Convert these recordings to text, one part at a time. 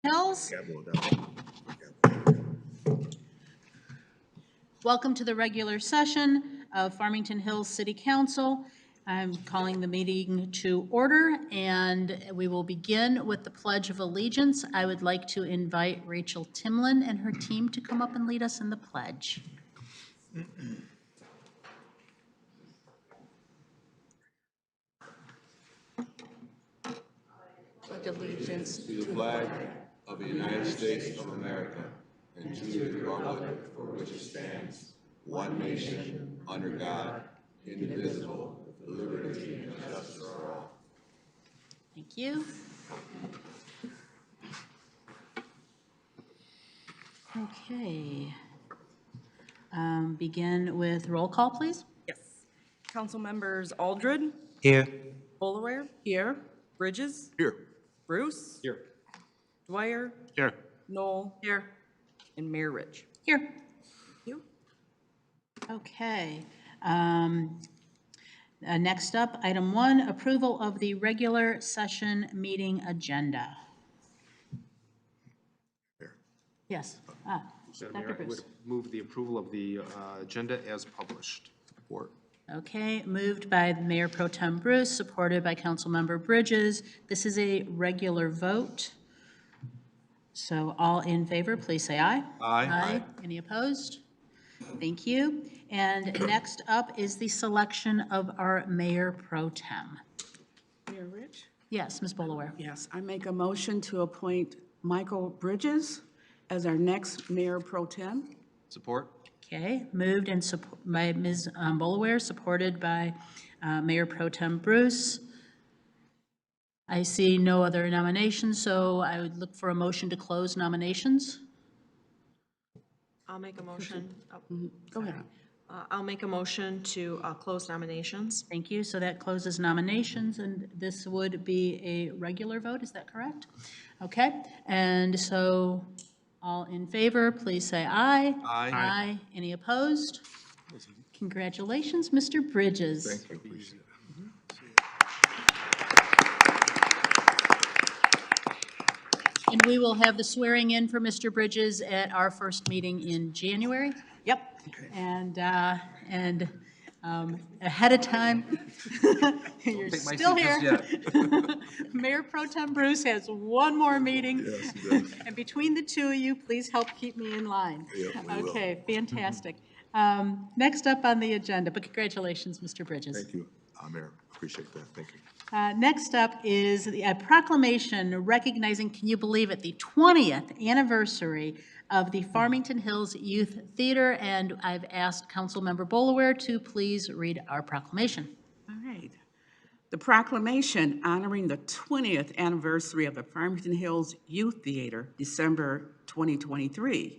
Hills. Welcome to the regular session of Farmington Hills City Council. I'm calling the meeting to order, and we will begin with the Pledge of Allegiance. I would like to invite Rachel Timlin and her team to come up and lead us in the pledge. Pledge allegiance to the flag of the United States of America and to the republic for which it stands, one nation, under God, indivisible, with liberty and justice for all. Thank you. Okay. Begin with roll call, please. Yes. Council members Aldred. Here. Bolaware. Here. Bridges. Here. Bruce. Here. Dwyer. Here. Knoll. Here. And Mayor Rich. Here. Thank you. Okay. Next up, item 1, approval of the regular session meeting agenda. Here. Yes. Madam Dr. Mayor, I Bruce. would move the approval of the agenda as published. Support. Okay, moved by Mayor Pro Tem Bruce, supported by Councilmember Bridges. This is a regular vote. So all in favor, please say aye. Aye. Aye. Any opposed? Thank you. And next up is the selection of our Mayor Pro Tem. Mayor Rich? Yes, Ms. Bolaware. Yes, I make a motion to appoint Michael Bridges as our next Mayor Pro Tem. Support? Okay, moved and by Ms. Bolaware, supported by Mayor Pro Tem Bruce. I see no other nominations, so I would look for a motion to close nominations. I'll make a motion. Go ahead. I'll make a motion to close nominations. Thank you. So that closes nominations, and this would be a regular vote, is that correct? Okay, and so all in favor, please say aye. Aye. Aye. Any opposed? Congratulations, Mr. Bridges. Thank you. Appreciate it. And we will have the swearing in for Mr. Bridges at our first meeting in January. Yep. And ahead of time, you're take my still seat here. just Mayor Pro Tem Bruce has one more meeting. Yes, he does. And between the two of you, please help keep me in line. Yeah, we will. Okay, fantastic. Next up on the agenda, but congratulations, Mr. Bridges. Thank you, Mayor. Appreciate that. Thank you. Next up is a proclamation recognizing, can you believe it, the 20th anniversary of the Farmington Hills Youth Theater, and I've asked Councilmember Bolaware to please read our proclamation. All right. The proclamation honoring the 20th anniversary of the Farmington Hills Youth Theater, December 2023.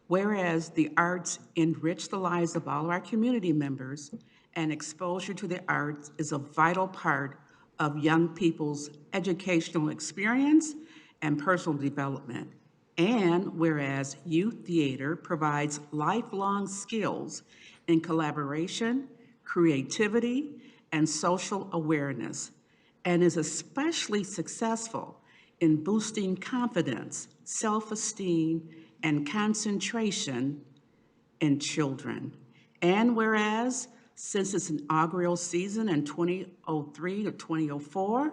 Whereas the arts enrich the lives of all our community members, and exposure to the arts is a vital part of young people's educational experience and personal development. And whereas youth theater provides lifelong skills in collaboration, creativity, and social awareness, and is especially successful in boosting confidence, self-esteem, and concentration in children. And whereas since its inaugural season in 2003 to 2004,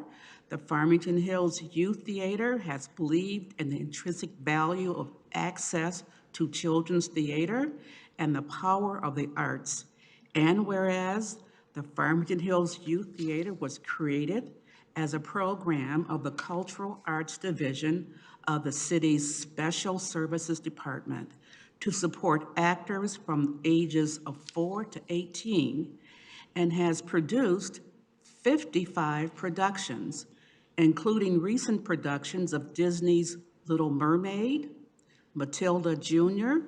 the Farmington Hills Youth Theater has believed in the intrinsic value of access to children's theater and the power of the arts. And whereas the Farmington Hills Youth Theater was created as a program of the Cultural Arts Division of the city's Special Services Department to support actors from ages of 4 to 18, and has produced 55 productions, including recent productions of Disney's Little Mermaid, Matilda Jr.,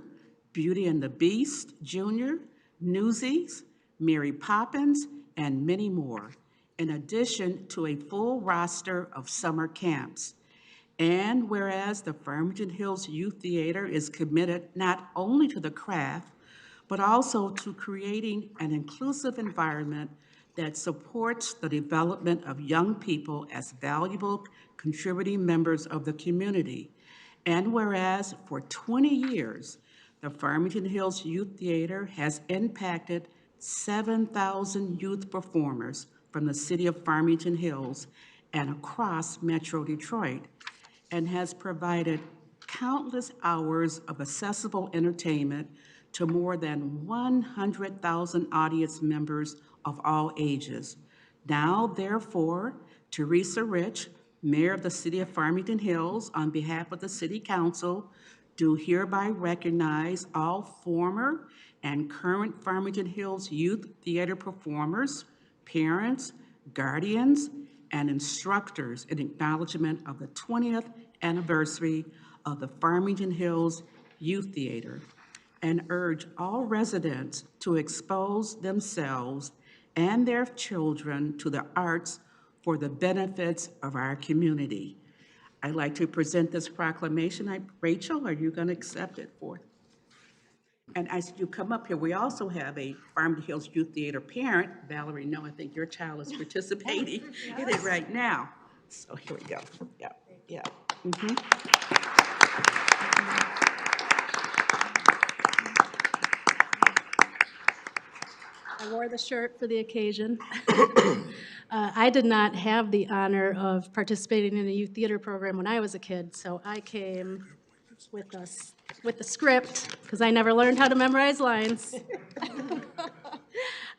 Beauty and the Beast Jr., Newsies, Mary Poppins, and many more, in addition to a full roster of summer camps. And whereas the Farmington Hills Youth Theater is committed not only to the craft, but also to creating an inclusive environment that supports the development of young people as valuable contributing members of the community. And whereas for 20 years, the Farmington Hills Youth Theater has impacted 7,000 youth performers from the city of Farmington Hills and across Metro Detroit, and has provided countless hours of accessible entertainment to more than 100,000 audience members of all ages. Now, therefore, Teresa Rich, Mayor of the City of Farmington Hills, on behalf of the City Council, do hereby recognize all former and current Farmington Hills Youth Theater performers, parents, guardians, and instructors in acknowledgement of the 20th anniversary of the Farmington Hills Youth Theater, and urge all residents to expose themselves and their children to the arts for the benefits of our community. I'd like to present this proclamation. Rachel, are you going to accept it for? And as you come up here, we also have a Farmington Hills Youth Theater parent, Valerie. No, I think your child is participating in it right now. So here we go. Yeah, yeah. I wore the shirt for the occasion. I did not have the honor of participating in a youth theater program when I was a kid, so I came with the script, because I never learned how to memorize lines.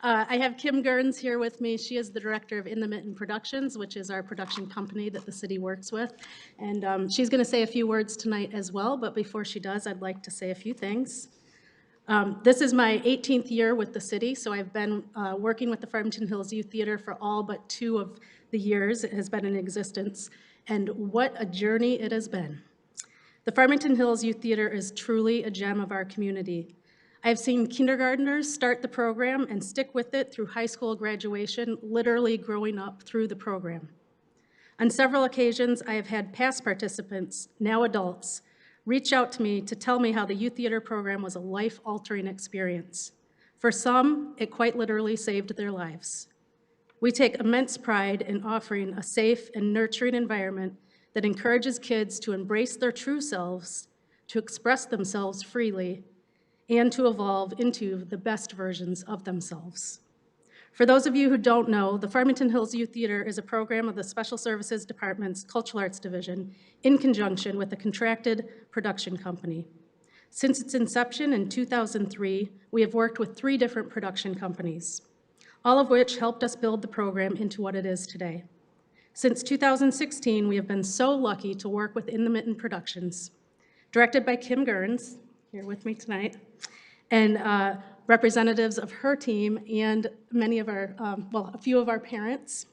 I have Kim Gurns here with me. She is the director of In the Mitten Productions, which is our production company that the city works with. And she's going to say a few words tonight as well, but before she does, I'd like to say a few things. This is my 18th year with the city, so I've been working with the Farmington Hills Youth Theater for all but 2 of the years it has been in existence, and what a journey it has been. The Farmington Hills Youth Theater is truly a gem of our community. I've seen kindergartners start the program and stick with it through high school graduation, literally growing up through the program. On several occasions, I have had past participants, now adults, reach out to me to tell me how the youth theater program was a life-altering experience. For some, it quite literally saved their lives. We take immense pride in offering a safe and nurturing environment that encourages kids to embrace their true selves, to express themselves freely, and to evolve into the best versions of themselves. For those of you who don't know, the Farmington Hills Youth Theater is a program of the Special Services Department's Cultural Arts Division in conjunction with a contracted production company. Since its inception in 2003, we have worked with 3 different production companies, all of which helped us build the program into what it is today. Since 2016, we have been so lucky to work with In the Mitten Productions, directed by Kim Gurns, here with me tonight, and representatives of her team and many of our, well, a few of our parents,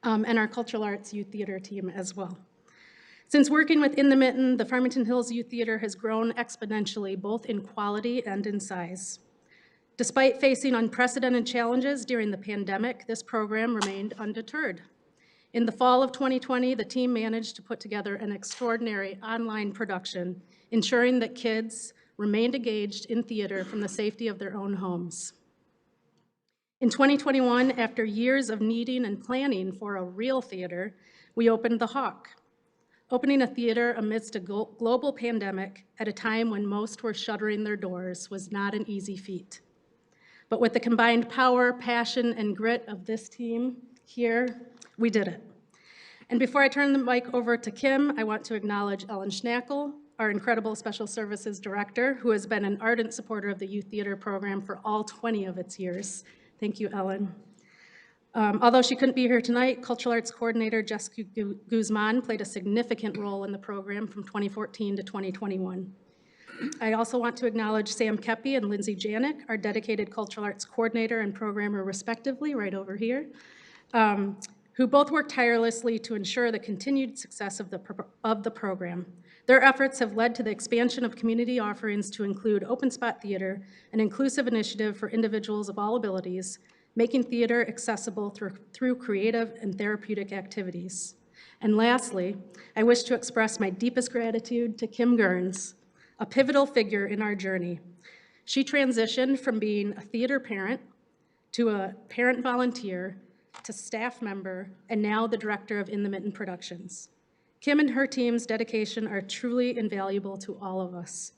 and our Cultural Arts Youth Theater team as well. Since working with In the Mitten, the Farmington Hills Youth Theater has grown exponentially, both in quality and in size. Despite facing unprecedented challenges during the pandemic, this program remained undeterred. In the fall of 2020, the team managed to put together an extraordinary online production, ensuring that kids remained engaged in theater from the safety of their own homes. In 2021, after years of needing and planning for a real theater, we opened the Hawk. Opening a theater amidst a global pandemic at a time when most were shuttering their doors was not an easy feat. But with the combined power, passion, and grit of this team here, we did it. And before I turn the mic over to Kim, I want to acknowledge Ellen Schnackle, our incredible Special Services Director, who has been an ardent supporter of the Youth Theater program for all 20 of its years. Thank you, Ellen. Although she couldn't be here tonight, Cultural Arts Coordinator Jessica Guzman played a significant role in the program from 2014 to 2021. I also want to acknowledge Sam Kepi and Lindsay Janik, our dedicated Cultural Arts Coordinator and Programmer respectively, right over here, who both worked tirelessly to ensure the continued success of the program. Their efforts have led to the expansion of community offerings to include Open Spot Theater, an inclusive initiative for individuals of all abilities, making theater accessible through creative and therapeutic activities. And lastly, I wish to express my deepest gratitude to Kim Gurns, a pivotal figure in our journey. She transitioned from being a theater parent to a parent volunteer to staff member, and now the director of In the Mitten Productions. Kim and her team's dedication are truly invaluable to all of us.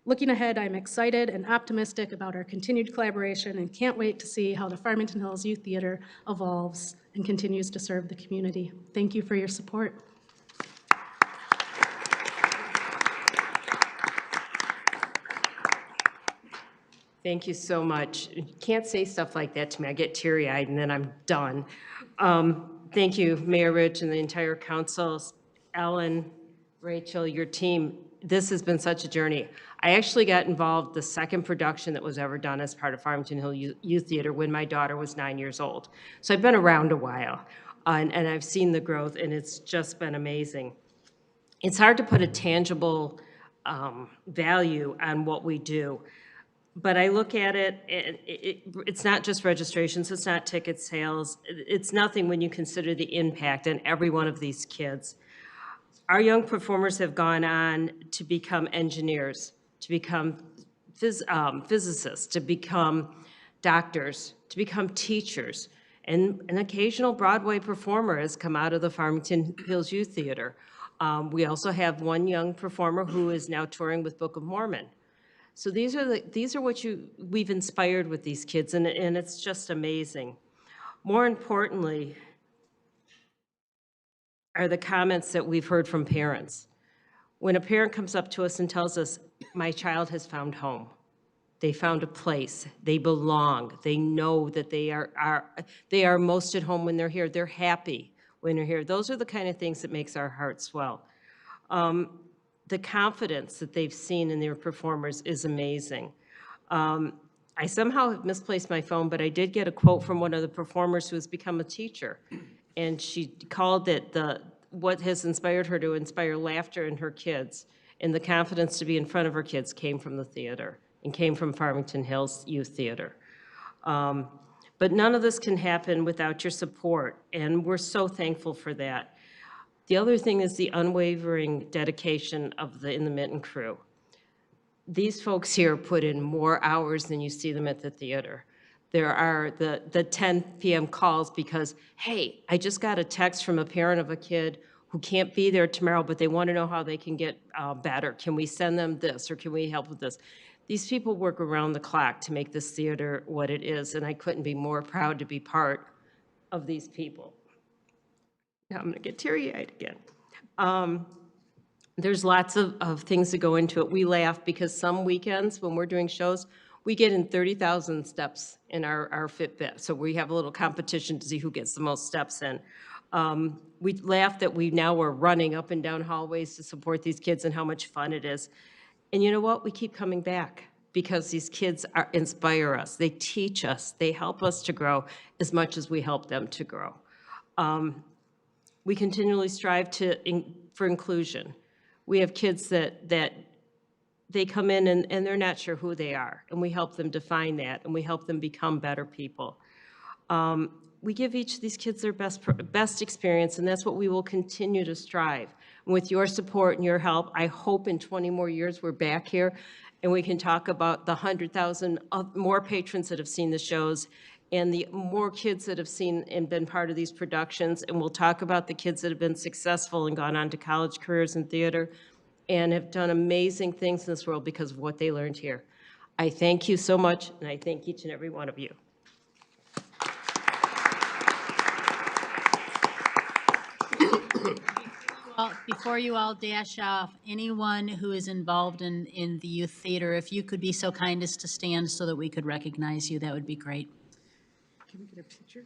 Looking ahead, I'm excited and optimistic about our continued collaboration and can't wait to see how the Farmington Hills Youth Theater evolves and continues to serve the community. Thank you for your support. Thank you so much. You can't say stuff like that to me. I get teary-eyed and then I'm done. Thank you, Mayor Rich and the entire council, Ellen, Rachel, your team. This has been such a journey. I actually got involved the second production that was ever done as part of Farmington Hill Youth Theater when my daughter was 9 years old. So I've been around a while, and I've seen the growth, and it's just been amazing. It's hard to put a tangible value on what we do. But I look at it, and it's not just registrations, it's not ticket sales, it's nothing when you consider the impact on every one of these kids. Our young performers have gone on to become engineers, to become physicists, to become doctors, to become teachers. And an occasional Broadway performer has come out of the Farmington Hills Youth Theater. We also have one young performer who is now touring with Book of Mormon. So these are what we've inspired with these kids, and it's just amazing. More importantly are the comments that we've heard from parents. When a parent comes up to us and tells us, my child has found home, they found a place, they belong, they know that they are most at home when they're here, they're happy when they're here. Those are the kind of things that makes our hearts swell. The confidence that they've seen in their performers is amazing. I somehow have misplaced my phone, but I did get a quote from one of the performers who has become a teacher. And she called it what has inspired her to inspire laughter in her kids. And the confidence to be in front of her kids came from the theater and came from Farmington Hills Youth Theater. But none of this can happen without your support, and we're so thankful for that. The other thing is the unwavering dedication of the In the Mitten crew. These folks here put in more hours than you see them at the theater. There are the 10 p.m. calls because, hey, I just got a text from a parent of a kid who can't be there tomorrow, but they want to know how they can get better. Can we send them this, or can we help with this? These people work around the clock to make this theater what it is, and I couldn't be more proud to be part of these people. Now I'm going to get teary-eyed again. There's lots of things that go into it. We laugh because some weekends when we're doing shows, we get in 30,000 steps in our Fitbit. So we have a little competition to see who gets the most steps in. We laugh that we now are running up and down hallways to support these kids and how much fun it is. And you know what? We keep coming back because these kids inspire us. They teach us. They help us to grow as much as we help them to grow. We continually strive for inclusion. We have kids that they come in and they're not sure who they are, and we help them define that, and we help them become better people. We give each of these kids their best experience, and that's what we will continue to strive. And with your support and your help, I hope in 20 more years we're back here and we can talk about the 100,000 more patrons that have seen the shows and the more kids that have seen and been part of these productions. And we'll talk about the kids that have been successful and gone on to college careers in theater and have done amazing things in this world because of what they learned here. I thank you so much, and I thank each and every one of you. Well, before you all dash off, anyone who is involved in the youth theater, if you could be so kind as to stand so that we could recognize you, that would be great. Can we get a picture?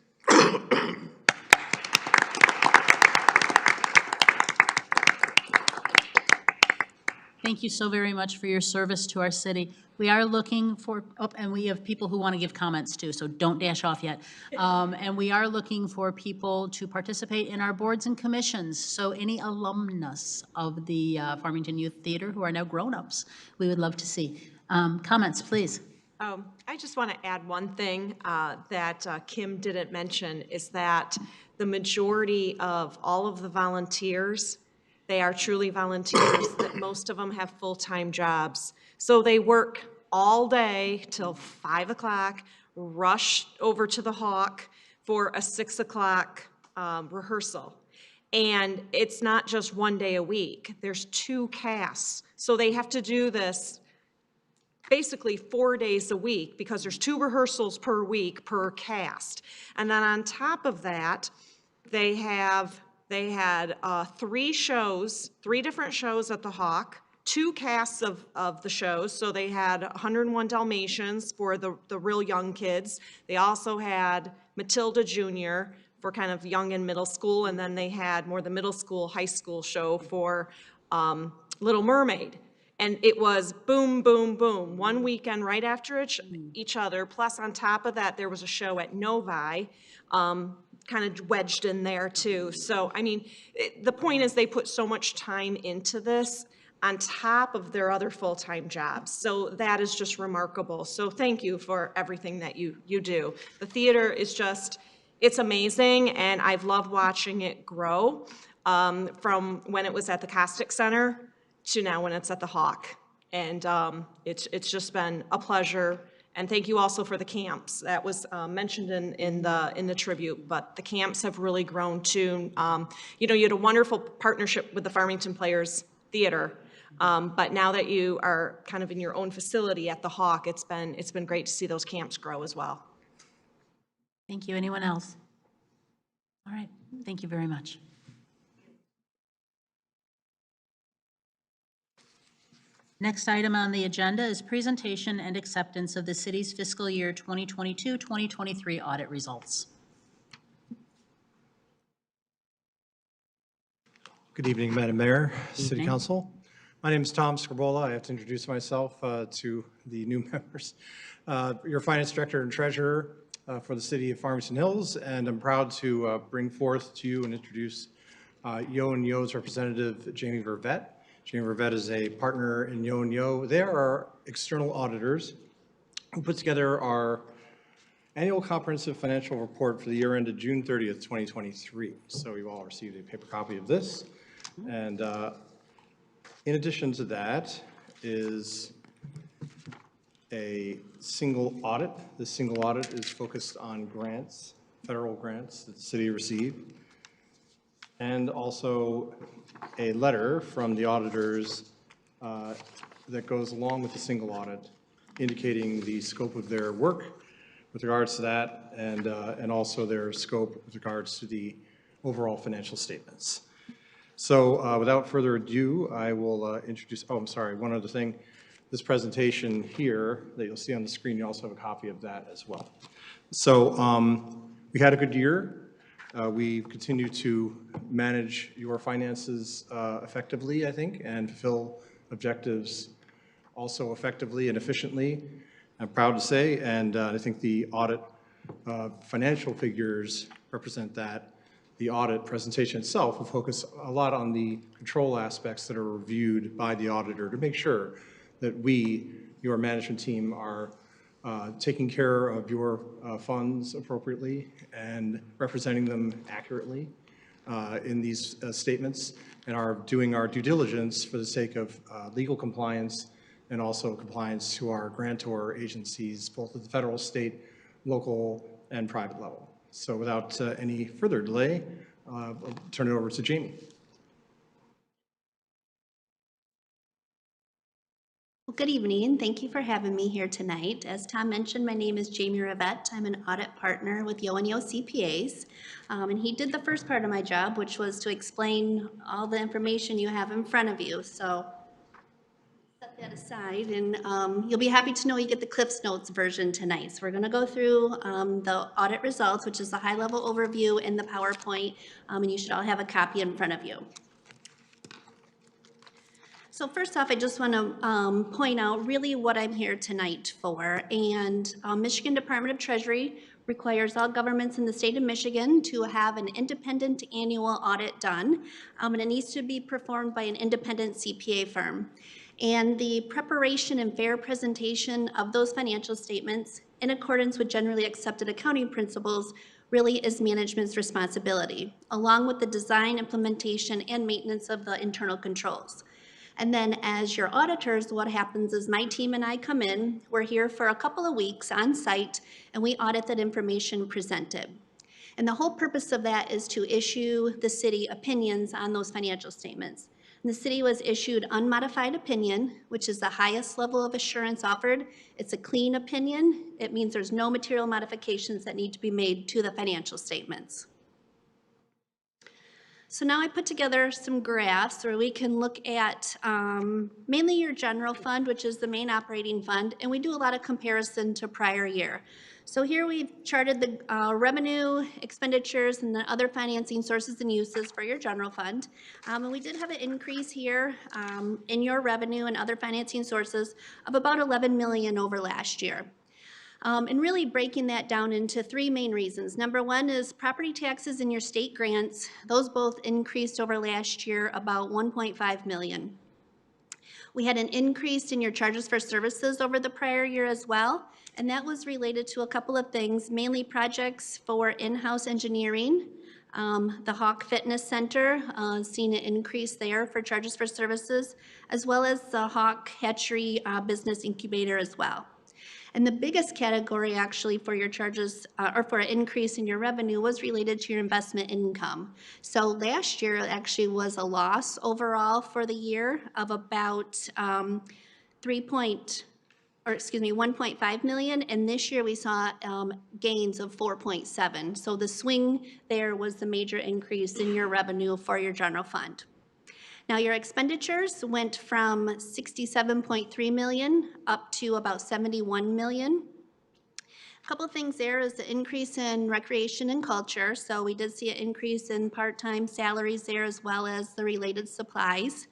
Thank you so very much for your service to our city. We are looking for, and we have people who want to give comments too, so don't dash off yet. And we are looking for people to participate in our boards and commissions. So any alumnus of the Farmington Youth Theater who are now grown-ups, we would love to see. Comments, please. I just want to add one thing that Kim didn't mention is that the majority of all of the volunteers, they are truly volunteers, that most of them have full-time jobs. So they work all day till 5 o'clock, rush over to the Hawk for a 6 o'clock rehearsal. And it's not just one day a week. There's 2 casts. So they have to do this basically 4 days a week because there's 2 rehearsals per week per cast. And then on top of that, they had 3 shows, 3 different shows at the Hawk, 2 casts of the shows. So they had 101 Dalmatians for the real young kids. They also had Matilda Jr. for kind of young and middle school, and then they had more the middle school, high school show for Little Mermaid. And it was boom, boom, boom, one weekend right after each other. Plus, on top of that, there was a show at Novi, kind of wedged in there too. So, I mean, the point is they put so much time into this on top of their other full-time jobs. So that is just remarkable. So thank you for everything that you do. The theater is just, it's amazing, and I've loved watching it grow from when it was at the Costic Center to now when it's at the Hawk. And it's just been a pleasure. And thank you also for the camps. That was mentioned in the tribute, but the camps have really grown too. You know, you had a wonderful partnership with the Farmington Players Theater, but now that you are kind of in your own facility at the Hawk, it's been great to see those camps grow as well. Thank you. Anyone else? All right. Thank you very much. Next item on the agenda is presentation and acceptance of the city's fiscal year 2022-2023 audit results. Good evening, Madam Mayor, City Council. My name is Tom Scribola. I have to introduce myself to the new members. Your Finance Director and Treasurer for the City of Farmington Hills, and I'm proud to bring forth to you and introduce Yo and Yo's representative, Jamie Vervette. Jamie Vervette is a partner in Yo and Yo. They are our external auditors who put together our annual comprehensive financial report for the year ended June 30th, 2023. So you've all received a paper copy of this. And in addition to that is a single audit. This single audit is focused on grants, federal grants that the city received, and also a letter from the auditors that goes along with the single audit, indicating the scope of their work with regards to that, and also their scope with regards to the overall financial statements. So without further ado, I will introduce, oh, I'm sorry, one other thing. This presentation here that you'll see on the screen, you also have a copy of that as well. So we had a good year. We continue to manage your finances effectively, I think, and fulfill objectives also effectively and efficiently, I'm proud to say. And I think the audit financial figures represent that. The audit presentation itself will focus a lot on the control aspects that are reviewed by the auditor to make sure that we, your management team, are taking care of your funds appropriately and representing them accurately in these statements, and are doing our due diligence for the sake of legal compliance and also compliance to our grantor agencies, both at the federal, state, local, and private level. So without any further delay, I'll turn it over to Jamie. Well, good evening, and thank you for having me here tonight. As Tom mentioned, my name is Jamie Rivette. I'm an audit partner with Yo and Yo CPAs, and he did the first part of my job, which was to explain all the information you have in front of you. So set that aside, and you'll be happy to know you get the Cliff's Notes version tonight. So we're going to go through the audit results, which is the high-level overview in the PowerPoint, and you should all have a copy in front of you. So first off, I just want to point out really what I'm here tonight for. And Michigan Department of Treasury requires all governments in the state of Michigan to have an independent annual audit done. And it needs to be performed by an independent CPA firm. And the preparation and fair presentation of those financial statements in accordance with generally accepted accounting principles really is management's responsibility, along with the design, implementation, and maintenance of the internal controls. And then as your auditors, what happens is my team and I come in, we're here for a couple of weeks on site, and we audit that information presented. And the whole purpose of that is to issue the city opinions on those financial statements. And the city was issued unmodified opinion, which is the highest level of assurance offered. It's a clean opinion. It means there's no material modifications that need to be made to the financial statements. So now I put together some graphs where we can look at mainly your general fund, which is the main operating fund, and we do a lot of comparison to prior year. So here we've charted the revenue, expenditures, and the other financing sources and uses for your general fund. And we did have an increase here in your revenue and other financing sources of about 11 million over last year. And really breaking that down into three main reasons. Number one is property taxes and your state grants. Those both increased over last year about 1.5 million. We had an increase in your charges for services over the prior year as well, and that was related to a couple of things, mainly projects for in-house engineering. The Hawk Fitness Center, seen an increase there for charges for services, as well as the Hawk Hatchery Business Incubator as well. And the biggest category actually for your charges or for an increase in your revenue was related to your investment income. So last year actually was a loss overall for the year of about 1.5 million, and this year we saw gains of 4.7. So the swing there was the major increase in your revenue for your general fund. Now your expenditures went from 67.3 million up to about 71 million. A couple of things there is the increase in recreation and culture. So we did see an increase in part-time salaries there as well as the related supplies.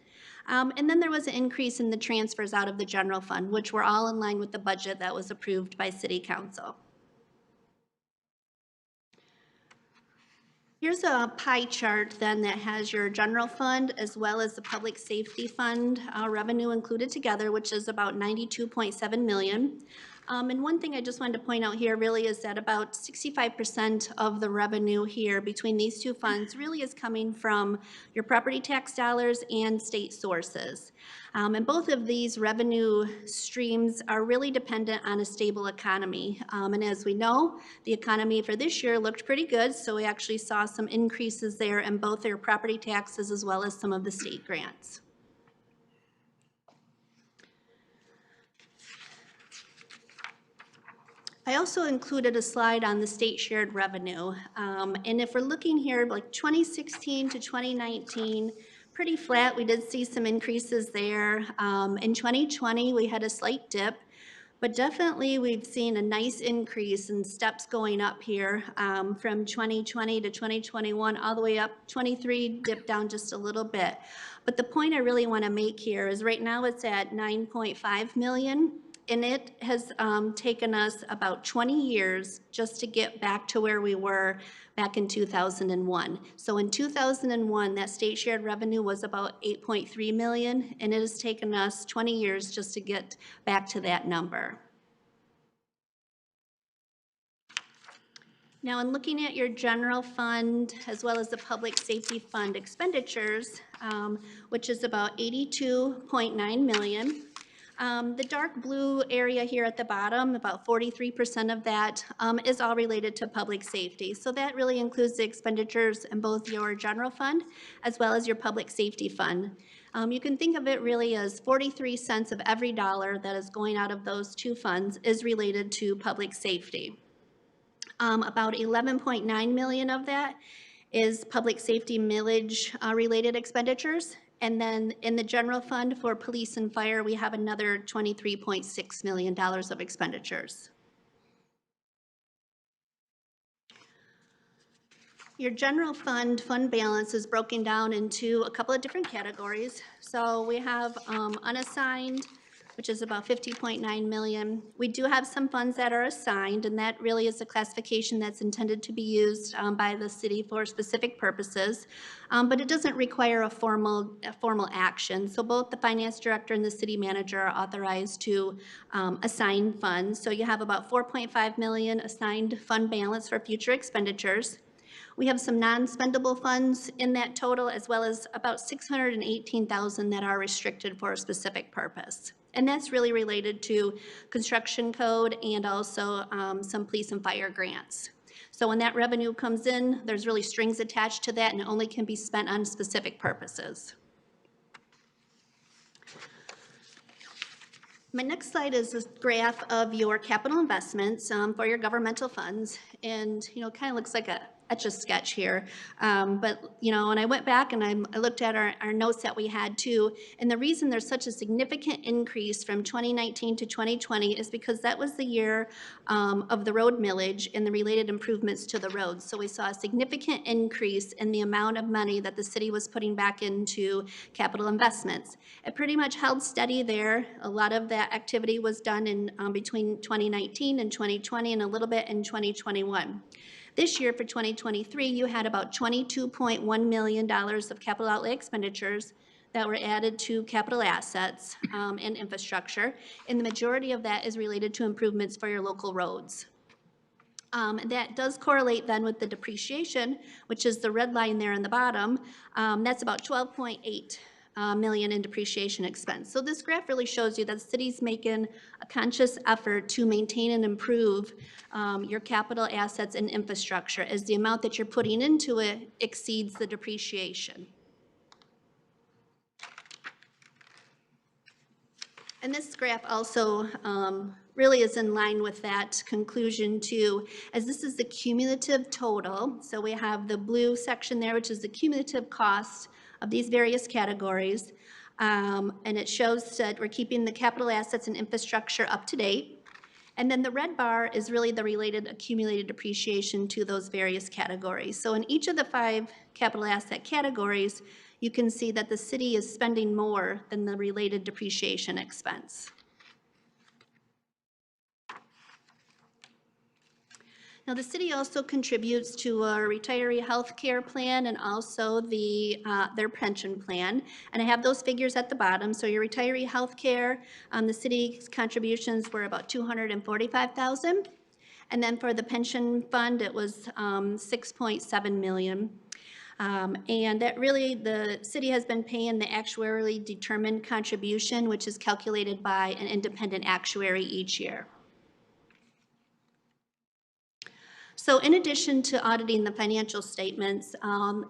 And then there was an increase in the transfers out of the general fund, which were all in line with the budget that was approved by City Council. Here's a pie chart then that has your general fund as well as the public safety fund revenue included together, which is about 92.7 million. And one thing I just wanted to point out here really is that about 65% of the revenue here between these two funds really is coming from your property tax dollars and state sources. And both of these revenue streams are really dependent on a stable economy. And as we know, the economy for this year looked pretty good, so we actually saw some increases there in both their property taxes as well as some of the state grants. I also included a slide on the state shared revenue. And if we're looking here, like 2016 to 2019, pretty flat. We did see some increases there. In 2020, we had a slight dip, but definitely we've seen a nice increase in steps going up here from 2020 to 2021, all the way up. 23 dipped down just a little bit. But the point I really want to make here is right now it's at 9.5 million. And it has taken us about 20 years just to get back to where we were back in 2001. So in 2001, that state shared revenue was about 8.3 million, and it has taken us 20 years just to get back to that number. Now, in looking at your general fund as well as the public safety fund expenditures, which is about 82.9 million. The dark blue area here at the bottom, about 43% of that is all related to public safety. So that really includes the expenditures in both your general fund as well as your public safety fund. You can think of it really as 43 cents of every dollar that is going out of those two funds is related to public safety. About 11.9 million of that is public safety millage related expenditures. And then in the general fund for police and fire, we have another $23.6 million of expenditures. Your general fund balance is broken down into a couple of different categories. So we have unassigned, which is about 50.9 million. We do have some funds that are assigned, and that really is a classification that's intended to be used by the city for specific purposes, but it doesn't require a formal action. So both the finance director and the city manager are authorized to assign funds. So you have about 4.5 million assigned fund balance for future expenditures. We have some non-spendable funds in that total, as well as about 618,000 that are restricted for a specific purpose. And that's really related to construction code and also some police and fire grants. So when that revenue comes in, there's really strings attached to that and it only can be spent on specific purposes. My next slide is this graph of your capital investments for your governmental funds. And, kind of looks like a Etch-a-Sketch here. But, when I went back and I looked at our notes that we had too, and the reason there's such a significant increase from 2019 to 2020 is because that was the year of the road millage and the related improvements to the roads. So we saw a significant increase in the amount of money that the city was putting back into capital investments. It pretty much held steady there. A lot of that activity was done in between 2019 and 2020 and a little bit in 2021. This year for 2023, you had about $22.1 million of capital outlay expenditures that were added to capital assets and infrastructure, and the majority of that is related to improvements for your local roads. That does correlate then with the depreciation, which is the red line there in the bottom. That's about 12.8 million in depreciation expense. So this graph really shows you that the city's making a conscious effort to maintain and improve your capital assets and infrastructure as the amount that you're putting into it exceeds the depreciation. And this graph also really is in line with that conclusion too, as this is the cumulative total. So we have the blue section there, which is the cumulative cost of these various categories. And it shows that we're keeping the capital assets and infrastructure up to date. And then the red bar is really the related accumulated depreciation to those various categories. So in each of the 5 capital asset categories, you can see that the city is spending more than the related depreciation expense. Now, the city also contributes to our retiree health care plan and also their pension plan. And I have those figures at the bottom. So your retiree health care, the city's contributions were about $245,000. And then for the pension fund, it was $6.7 million. And that really, the city has been paying the actuarially determined contribution, which is calculated by an independent actuary each year. So in addition to auditing the financial statements,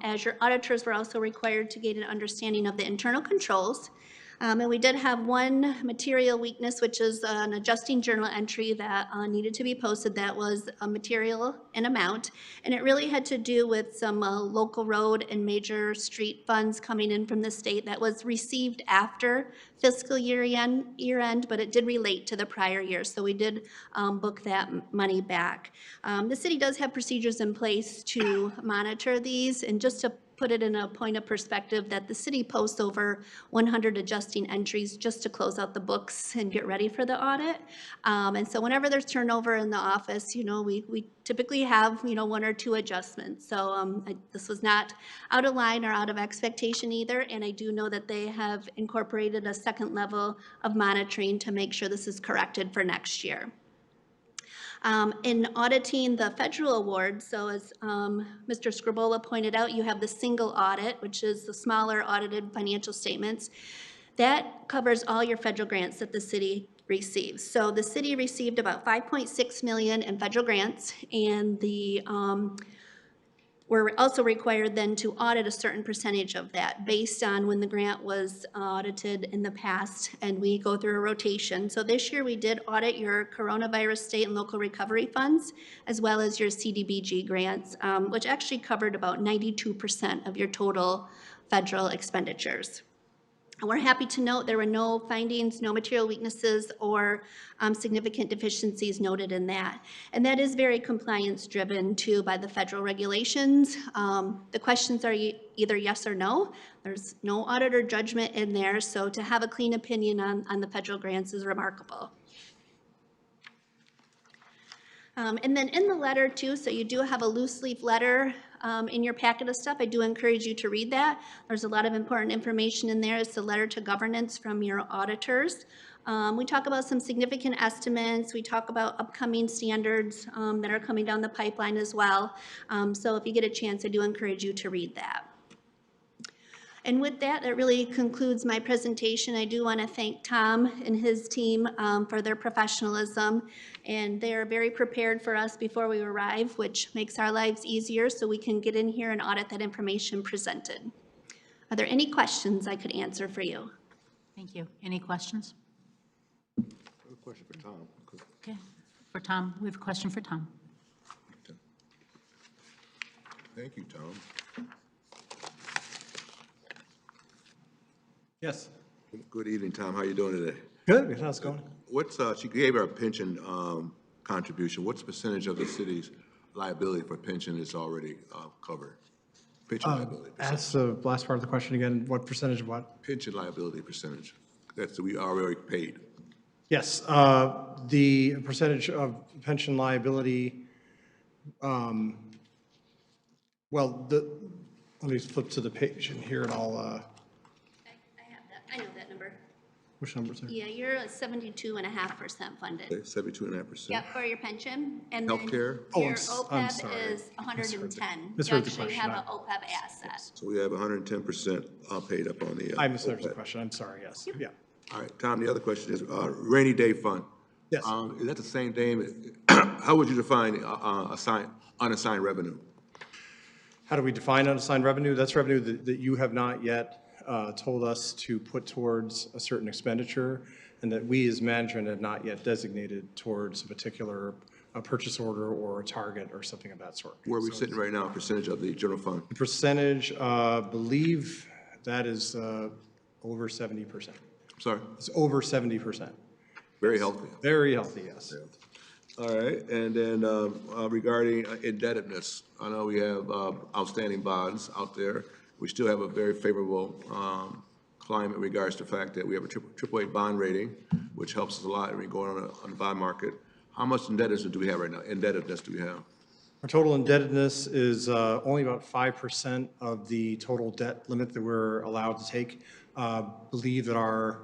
as your auditors were also required to gain an understanding of the internal controls. And we did have one material weakness, which is an adjusting journal entry that needed to be posted that was a material in amount. And it really had to do with some local road and major street funds coming in from the state that was received after fiscal year end, but it did relate to the prior year. So we did book that money back. The city does have procedures in place to monitor these, and just to put it in a point of perspective, that the city posts over 100 adjusting entries just to close out the books and get ready for the audit. And so whenever there's turnover in the office, we typically have, 1 or 2 adjustments. So this was not out of line or out of expectation either. And I do know that they have incorporated a second level of monitoring to make sure this is corrected for next year. In auditing the federal awards, so as Mr. Scribola pointed out, you have the single audit, which is the smaller audited financial statements. That covers all your federal grants that the city receives. So the city received about $5.6 million in federal grants, and we're also required then to audit a certain percentage of that based on when the grant was audited in the past, and we go through a rotation. So this year we did audit your coronavirus state and local recovery funds, as well as your CDBG grants, which actually covered about 92% of your total federal expenditures. And we're happy to note there were no findings, no material weaknesses, or significant deficiencies noted in that. And that is very compliance driven too by the federal regulations. The questions are either yes or no. There's no auditor judgment in there, so to have a clean opinion on the federal grants is remarkable. And then in the letter too, so you do have a loose leaf letter in your packet of stuff. I do encourage you to read that. There's a lot of important information in there. It's a letter to governance from your auditors. We talk about some significant estimates. We talk about upcoming standards that are coming down the pipeline as well. So if you get a chance, I do encourage you to read that. And with that, that really concludes my presentation. I do want to thank Tom and his team for their professionalism. And they are very prepared for us before we arrive, which makes our lives easier so we can get in here and audit that information presented. Are there any questions I could answer for you? Thank you. Any questions? I have a question for Tom. Okay, for Tom, we have a question for Tom. Thank you, Tom. Yes. Good evening, Tom. How you doing today? Good, how's it going? What's, she gave our pension contribution. What's the percentage of the city's liability for pension is already covered? Pension liability percentage. Ask the last part of the question again, what percentage of what? Pension liability percentage. That's, we already paid. Yes, the percentage of pension liability, well, let me flip to the page in here and I'll, I have that. I know that number. which number is there? Yeah, you're 72.5% funded. 72.5%. Yep, for your pension. And then Healthcare? Oh, your I'm OPEB sorry. is 110. misheard the You actually question. have an OPEB asset. So we have 110% paid up on the. I misheard the OPEB. question, I'm sorry, yes, yeah. All right, Tom, the other question is rainy day fund. Yes. Is that the same thing? How would you define unassigned revenue? How do we define unassigned revenue? That's revenue that you have not yet told us to put towards a certain expenditure, and that we as management have not yet designated towards a particular purchase order or a target or something of that sort. Where are we sitting right now, percentage of the general fund? The percentage, believe that is over 70%. Sorry, It's over 70%. very healthy. Very healthy, yes. All right, and then regarding indebtedness, I know we have outstanding bonds out there. We still have a very favorable climate in regards to the fact that we have a AAA bond rating, which helps us a lot when we go on the bond market. How much indebtedness do we have right now? Indebtedness do we have? Our total indebtedness is only about 5% of the total debt limit that we're allowed to take. Believe that our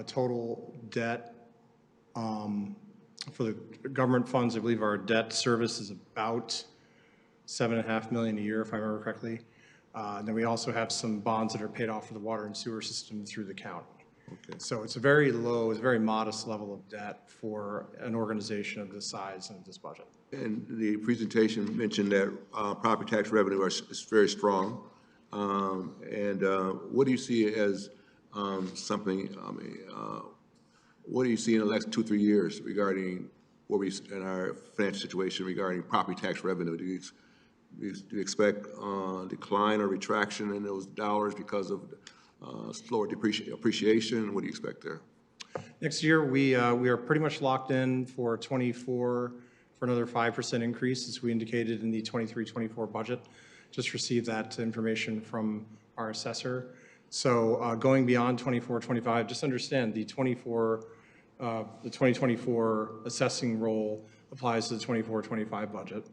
total debt for the government funds, I believe our debt service is about $7.5 million a year, if I remember correctly. And then we also have some bonds that are paid off for the water and sewer system through the county. Okay. So it's a very low, it's a very modest level of debt for an organization of this size and this budget. And the presentation mentioned that property tax revenue is very strong. And what do you see as something, what do you see in the next 2-3 years regarding what we, in our financial situation regarding property tax revenue? Do you expect decline or retraction in those dollars because of slower appreciation? What do you expect there? Next year, we are pretty much locked in for 24 for another 5% increase, as we indicated in the 23-24 budget. Just received that information from our assessor. So going beyond 24-25, just understand the 2024 assessing role applies to the 24-25 budget.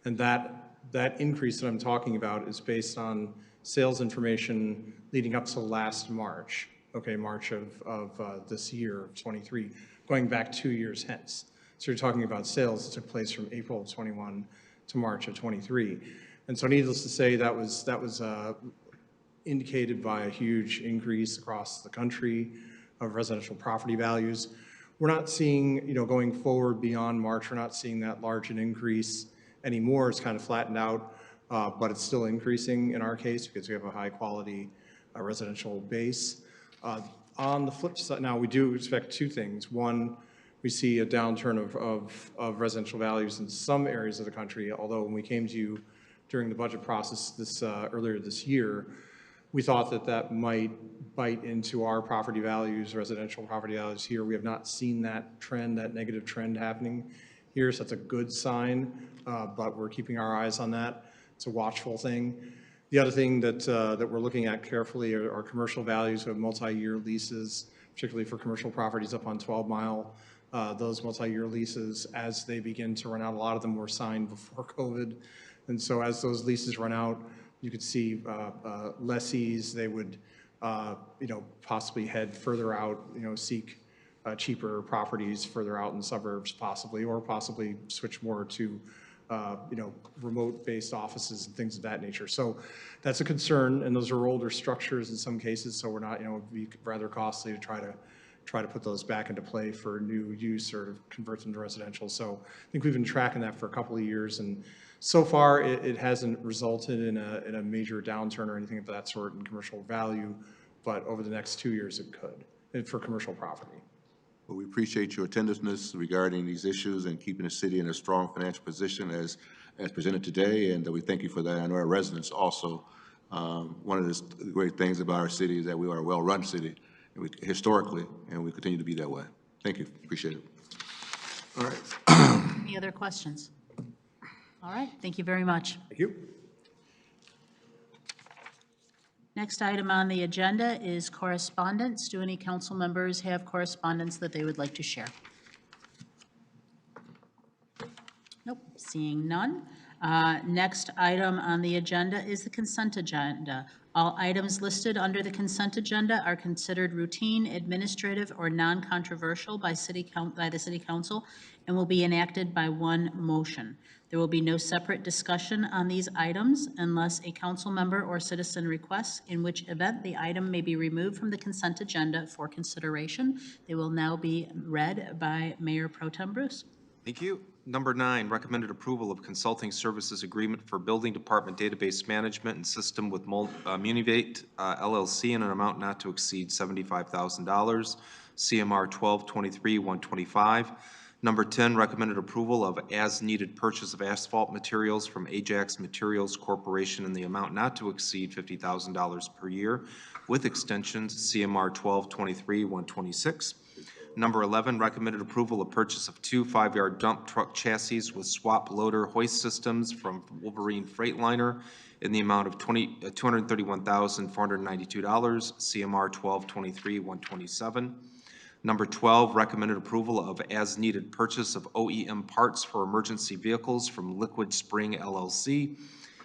And that increase that I'm talking about is based on sales information leading up to last March, okay, March of this year, 23, going back 2 years hence. So you're talking about sales that took place from April of 21 to March of 23. And so needless to say, that was indicated by a huge increase across the country of residential property values. We're not seeing, going forward beyond March, we're not seeing that large an increase anymore. It's kind of flattened out, but it's still increasing in our case because we have a high quality residential base. On the flip side, now we do expect two things. One, we see a downturn of residential values in some areas of the country, although when we came to you during the budget process earlier this year, we thought that might bite into our property values, residential property values here. We have not seen that trend, that negative trend happening here, so that's a good sign, but we're keeping our eyes on that. It's a watchful thing. The other thing that we're looking at carefully are commercial values of multi-year leases, particularly for commercial properties up on 12 Mile. Those multi-year leases, as they begin to run out, a lot of them were signed before COVID. And so as those leases run out, you could see lessees, they would, possibly head further out, seek cheaper properties further out in suburbs possibly, or possibly switch more to remote-based offices and things of that nature. So that's a concern, and those are older structures in some cases, so we're not, it'd be rather costly to try to put those back into play for new use or to convert them to residential. So I think we've been tracking that for a couple of years, and so far it hasn't resulted in a major downturn or anything of that sort in commercial value, but over the next 2 years it could, and for commercial property. Well, we appreciate your attentiveness regarding these issues and keeping the city in a strong financial position as presented today, and we thank you for that. I know our residents also. One of the great things about our city is that we are a well-run city, historically, and we continue to be that way. Thank you. Appreciate it. All right. Any other questions? All right, thank you very much. Thank you. Next item on the agenda is correspondence. Do any council members have correspondence that they would like to share? Nope, seeing none. Next item on the agenda is the consent agenda. All items listed under the consent agenda are considered routine, administrative, or non-controversial by the City Council and will be enacted by one motion. There will be no separate discussion on these items unless a council member or citizen requests, in which event the item may be removed from the consent agenda for consideration. They will now be read by Mayor Pro Tem Bruce. Thank you. Number 9, recommended approval of consulting services agreement for building department database management and system with Munivate LLC in an amount not to exceed $75,000, CMR 1223-125. Number 10, recommended approval of as-needed purchase of asphalt materials from Ajax Materials Corporation in the amount not to exceed $50,000 per year, with extensions, CMR 1223-126. Number 11, recommended approval of purchase of 2 5-yard dump truck chassis with swap loader hoist systems from Wolverine Freightliner in the amount of $231,492, CMR 1223-127. Number 12, recommended approval of as-needed purchase of OEM parts for emergency vehicles from Liquid Spring LLC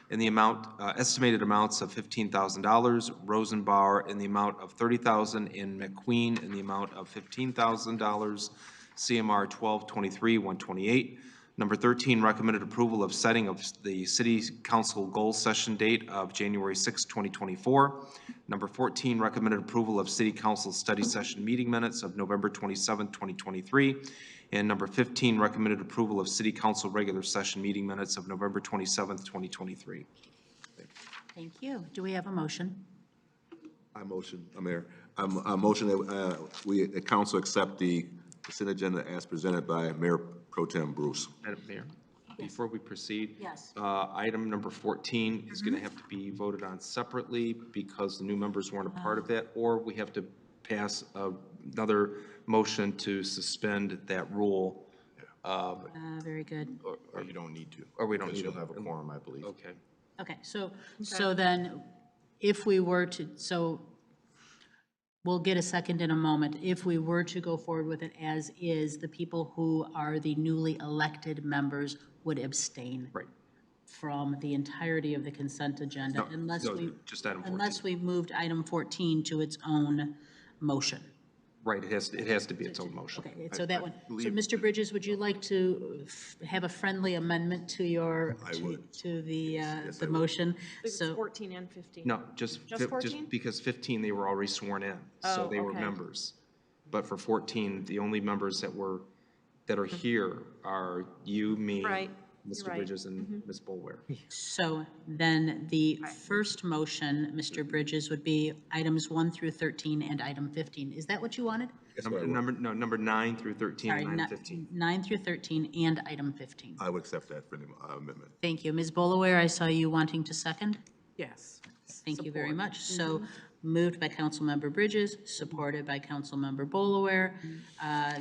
in the amount, estimated amounts of $15,000, Rosenbauer in the amount of $30,000, and McQueen in the amount of $15,000, CMR 1223-128. Number 13, recommended approval of setting of the City Council goal session date of January 6, 2024. Number 14, recommended approval of City Council study session meeting minutes of November 27, 2023. And number 15, recommended approval of City Council regular session meeting minutes of November 27, 2023. Thank you. Do we have a motion? I motion, Mayor, I motion that the council accept the consent agenda as presented by Mayor Pro Tem Bruce. Madam Mayor, before we proceed. Yes. Item number 14 is going to have to be voted on separately because the new members weren't a part of that, or we have to pass another motion to suspend that rule. Very good. Or you don't need to. Or we don't Because need you to. don't have a quorum, I believe. Okay. Okay, so then, if we were to, so we'll get a second in a moment. If we were to go forward with it as is, the people who are the newly elected members would abstain. Right. From the entirety of the consent agenda No, unless no, we, just item 14. unless we moved item 14 to its own motion. Right, it has to be its own motion. Okay, so that one, so Mr. Bridges, would you like to have a friendly amendment to your, to the motion? It's So, 14 and 15. No, just 14? because 15, they were already sworn in, so Oh, they were okay. members. But for 14, the only members that are here are you, me, Right, you're Mr. right. Bridges, and Ms. Bulware. so then the first motion, Mr. Bridges, would be items 1 through 13 and item 15. Is that what you wanted? Number 9 through 13 Sorry, and item 15. 9 through 13 and item 15. I would accept that friendly amendment. Thank you. Ms. Bolaware, I saw you wanting to second. Yes. Thank you very much. So moved by Councilmember Bridges, supported by Councilmember Bolaware.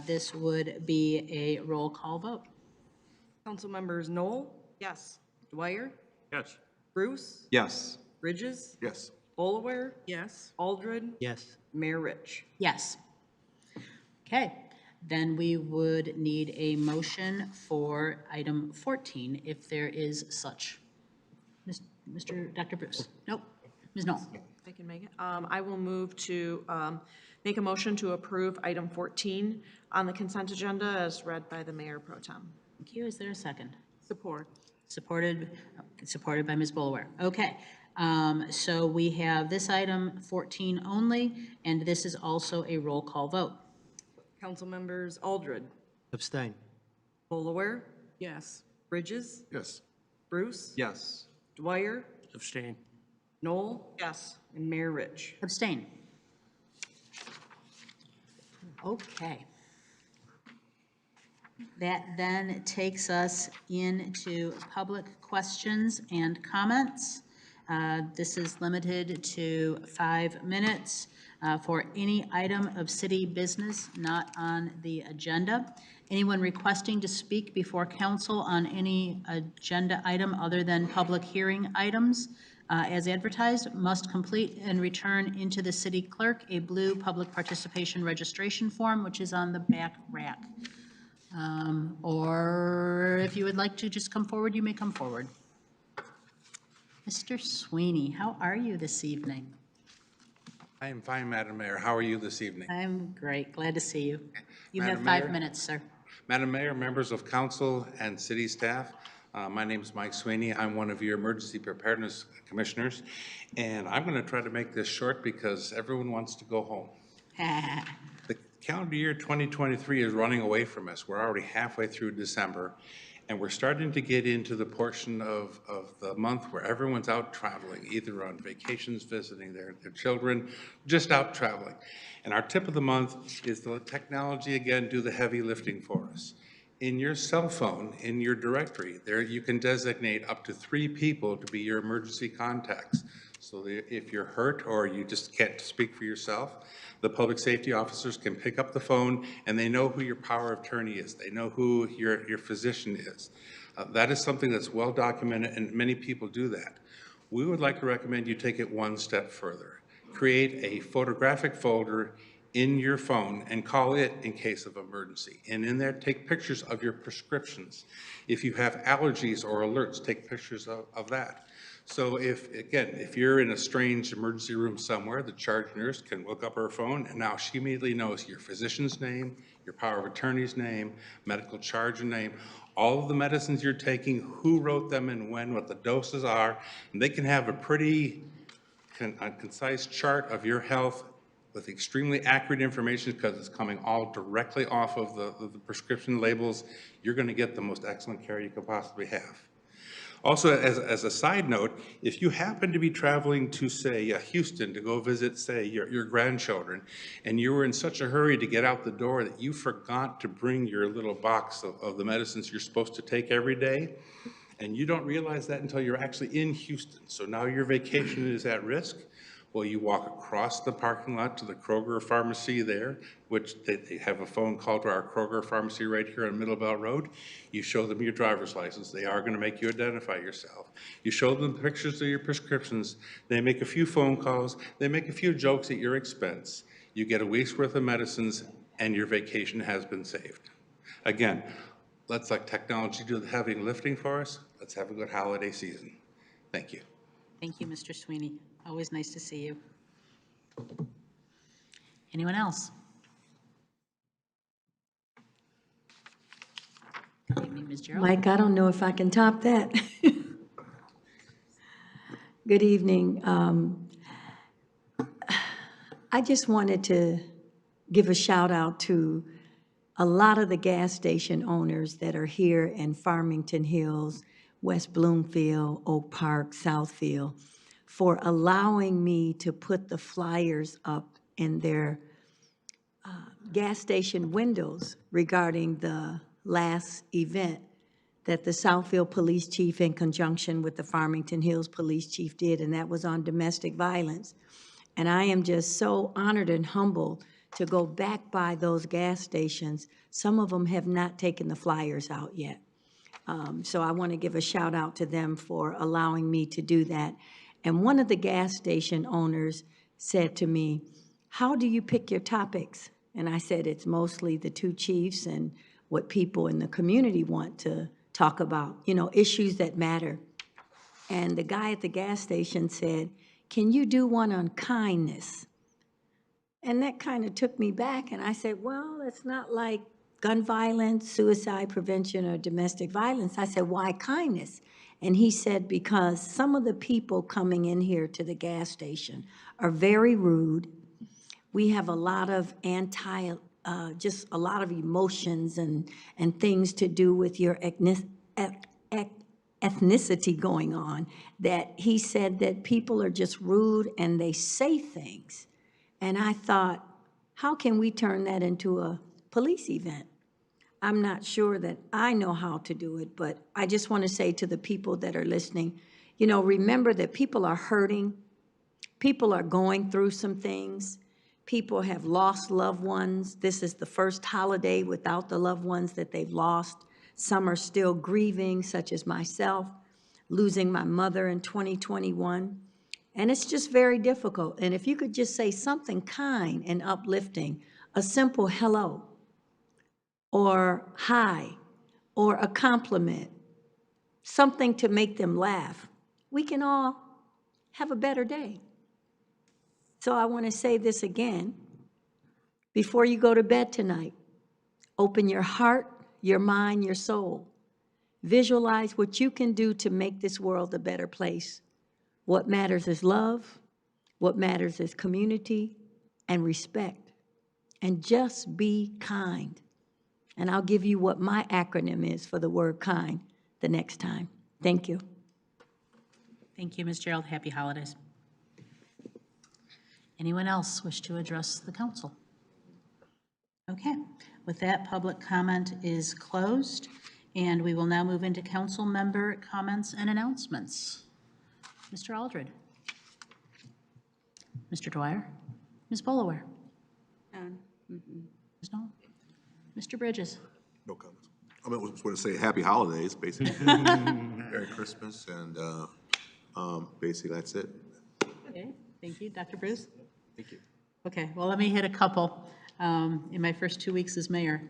This would be a roll call vote. Council members Knoll, Yes. Dwyer, Yes. Bruce, Yes. Bridges, Yes. Bolaware, Yes. Aldred, Yes. Mayor Rich. Yes. Okay, then we would need a motion for item 14, if there is such. Dr. Bruce? Nope. Ms. Knoll? I can make it. I will move to make a motion to approve item 14 on the consent agenda as read by the Mayor Pro Tem. Thank you. Is there a second? Support. Supported by Ms. Boulware. Okay. So we have this item 14 only, and this is also a roll call vote. Council members Aldred, Abstain. Bolaware, Yes. Bridges, Yes. Bruce, Yes. Dwyer, Abstain. Noel, Yes. and Mayor Rich. Abstain. Okay. That then takes us into public questions and comments. This is limited to 5 minutes for any item of city business not on the agenda. Anyone requesting to speak before council on any agenda item other than public hearing items as advertised must complete and return into the city clerk a blue public participation registration form, which is on the back rack. Or if you would like to just come forward, you may come forward. Mr. Sweeney, how are you this evening? I am fine, Madam Mayor. How are you this evening? I'm great, glad to see you. You have Madam 5 Mayor? minutes, sir. Madam Mayor, members of council and city staff, my name is Mike Sweeney. I'm one of your emergency preparedness commissioners, and I'm going to try to make this short because everyone wants to go home. The calendar year 2023 is running away from us. We're already halfway through December, and we're starting to get into the portion of the month where everyone's out traveling, either on vacations, visiting their children, just out traveling. And our tip of the month is to let technology again do the heavy lifting for us. In your cell phone, in your directory, there you can designate up to 3 people to be your emergency contacts. So that if you're hurt or you just can't speak for yourself, the public safety officers can pick up the phone and they know who your power of attorney is. They know who your physician is. That is something that's well documented and many people do that. We would like to recommend you take it one step further. Create a photographic folder in your phone and call it in case of emergency. And in there, take pictures of your prescriptions. If you have allergies or alerts, take pictures of that. So if you're in a strange emergency room somewhere, the charge nurse can look up her phone and now she immediately knows your physician's name, your power of attorney's name, medical charge name, all of the medicines you're taking, who wrote them and when, what the doses are, and they can have a pretty concise chart of your health with extremely accurate information because it's coming all directly off of the prescription labels. You're going to get the most excellent care you could possibly have. Also, as a side note, if you happen to be traveling to, say, Houston to go visit, say, your grandchildren, and you were in such a hurry to get out the door that you forgot to bring your little box of the medicines you're supposed to take every day, and you don't realize that until you're actually in Houston, so now your vacation is at risk, well, you walk across the parking lot to the Kroger pharmacy there, which they have a phone call to our Kroger pharmacy right here on Middlebelt Road. You show them your driver's license. They are going to make you identify yourself. You show them pictures of your prescriptions. They make a few phone calls. They make a few jokes at your expense. You get a week's worth of medicines, and your vacation has been saved. Again, let's let technology do the heavy lifting for us. Let's have a good holiday season. Thank you. Thank you, Mr. Sweeney. Always nice to see you. Anyone else? Good evening, Ms. Gerald. Mike, I don't know if I can top that. Good evening. I just wanted to give a shout out to a lot of the gas station owners that are here in Farmington Hills, West Bloomfield, Oak Park, Southfield, for allowing me to put the flyers up in their gas station windows regarding the last event that the Southfield Police Chief in conjunction with the Farmington Hills Police Chief did, and that was on domestic violence. And I am just so honored and humbled to go back by those gas stations. Some of them have not taken the flyers out yet. So I want to give a shout out to them for allowing me to do that. And one of the gas station owners said to me, "How do you pick your topics?" And I said, "It's mostly the 2 chiefs and what people in the community want to talk about, you know, issues that matter." And the guy at the gas station said, "Can you do one on kindness?" And that kind of took me back, and I said, well, it's not like gun violence, suicide prevention, or domestic violence. I said, why kindness? And he said, because some of the people coming in here to the gas station are very rude. We have a lot of just a lot of emotions and things to do with your ethnicity going on, that he said that people are just rude and they say things. And I thought, how can we turn that into a police event? I'm not sure that I know how to do it, but I just want to say to the people that are listening, you know, remember that people are hurting. People are going through some things. People have lost loved ones. This is the first holiday without the loved ones that they've lost. Some are still grieving, such as myself, losing my mother in 2021. And it's just very difficult. And if you could just say something kind and uplifting, a simple hello, or hi, or a compliment, something to make them laugh, we can all have a better day. So I want to say this again. Before you go to bed tonight, open your heart, your mind, your soul. Visualize what you can do to make this world a better place. What matters is love. What matters is community and respect. And just be kind. And I'll give you what my acronym is for the word kind the next time. Thank you. Thank you, Ms. Gerald. Happy holidays. Anyone else wish to address the council? Okay, with that, public comment is closed, and we will now move into council member comments and announcements. Mr. Aldred. Mr. Dwyer. Ms. Bolaware. Ms. Knoll. Mr. Bridges. No comments. I mean, I was going to say happy holidays, basically. Merry Christmas, and basically that's it. Okay, thank you. Dr. Bruce? Thank you. Okay, well, let me hit a couple in my first 2 weeks as mayor.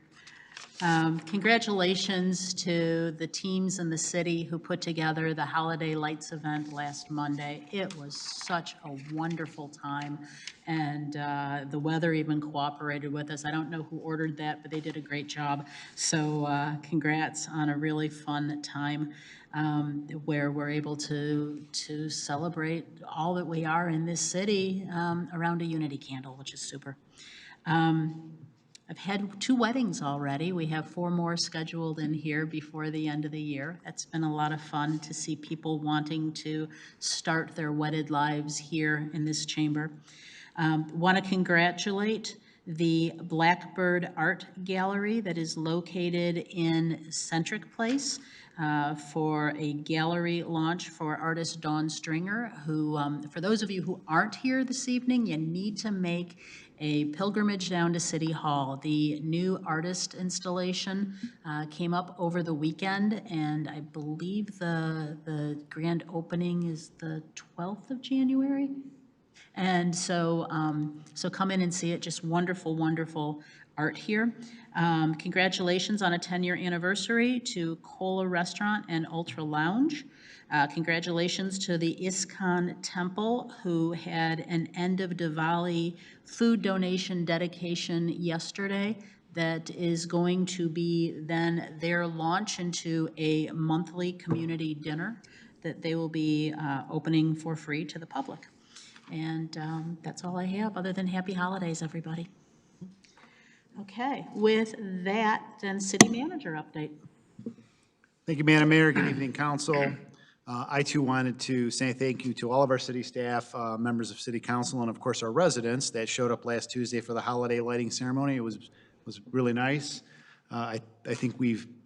Congratulations to the teams in the city who put together the Holiday Lights event last Monday. It was such a wonderful time, and the weather even cooperated with us. I don't know who ordered that, but they did a great job. So congrats on a really fun time where we're able to celebrate all that we are in this city around a unity candle, which is super. I've had 2 weddings already. We have 4 more scheduled in here before the end of the year. That's been a lot of fun to see people wanting to start their wedded lives here in this chamber. Want to congratulate the Blackbird Art Gallery that is located in Centric Place for a gallery launch for artist Dawn Stringer, who, for those of you who aren't here this evening, you need to make a pilgrimage down to City Hall. The new artist installation came up over the weekend, and I believe the grand opening is the 12th of January. And so, so come in and see it. Just wonderful, wonderful art here. Congratulations on a 10-year anniversary to Cola Restaurant and Ultra Lounge. Congratulations to the ISKCON Temple, who had an end of Diwali food donation dedication yesterday that is going to be then their launch into a monthly community dinner that they will be opening for free to the public. And that's all I have, other than happy holidays, everybody. Okay, with that, then city manager update. Thank you, Madam Mayor. Good evening, council. I too wanted to say thank you to all of our city staff, members of city council, and of course our residents that showed up last Tuesday for the holiday lighting ceremony. It was really nice. I think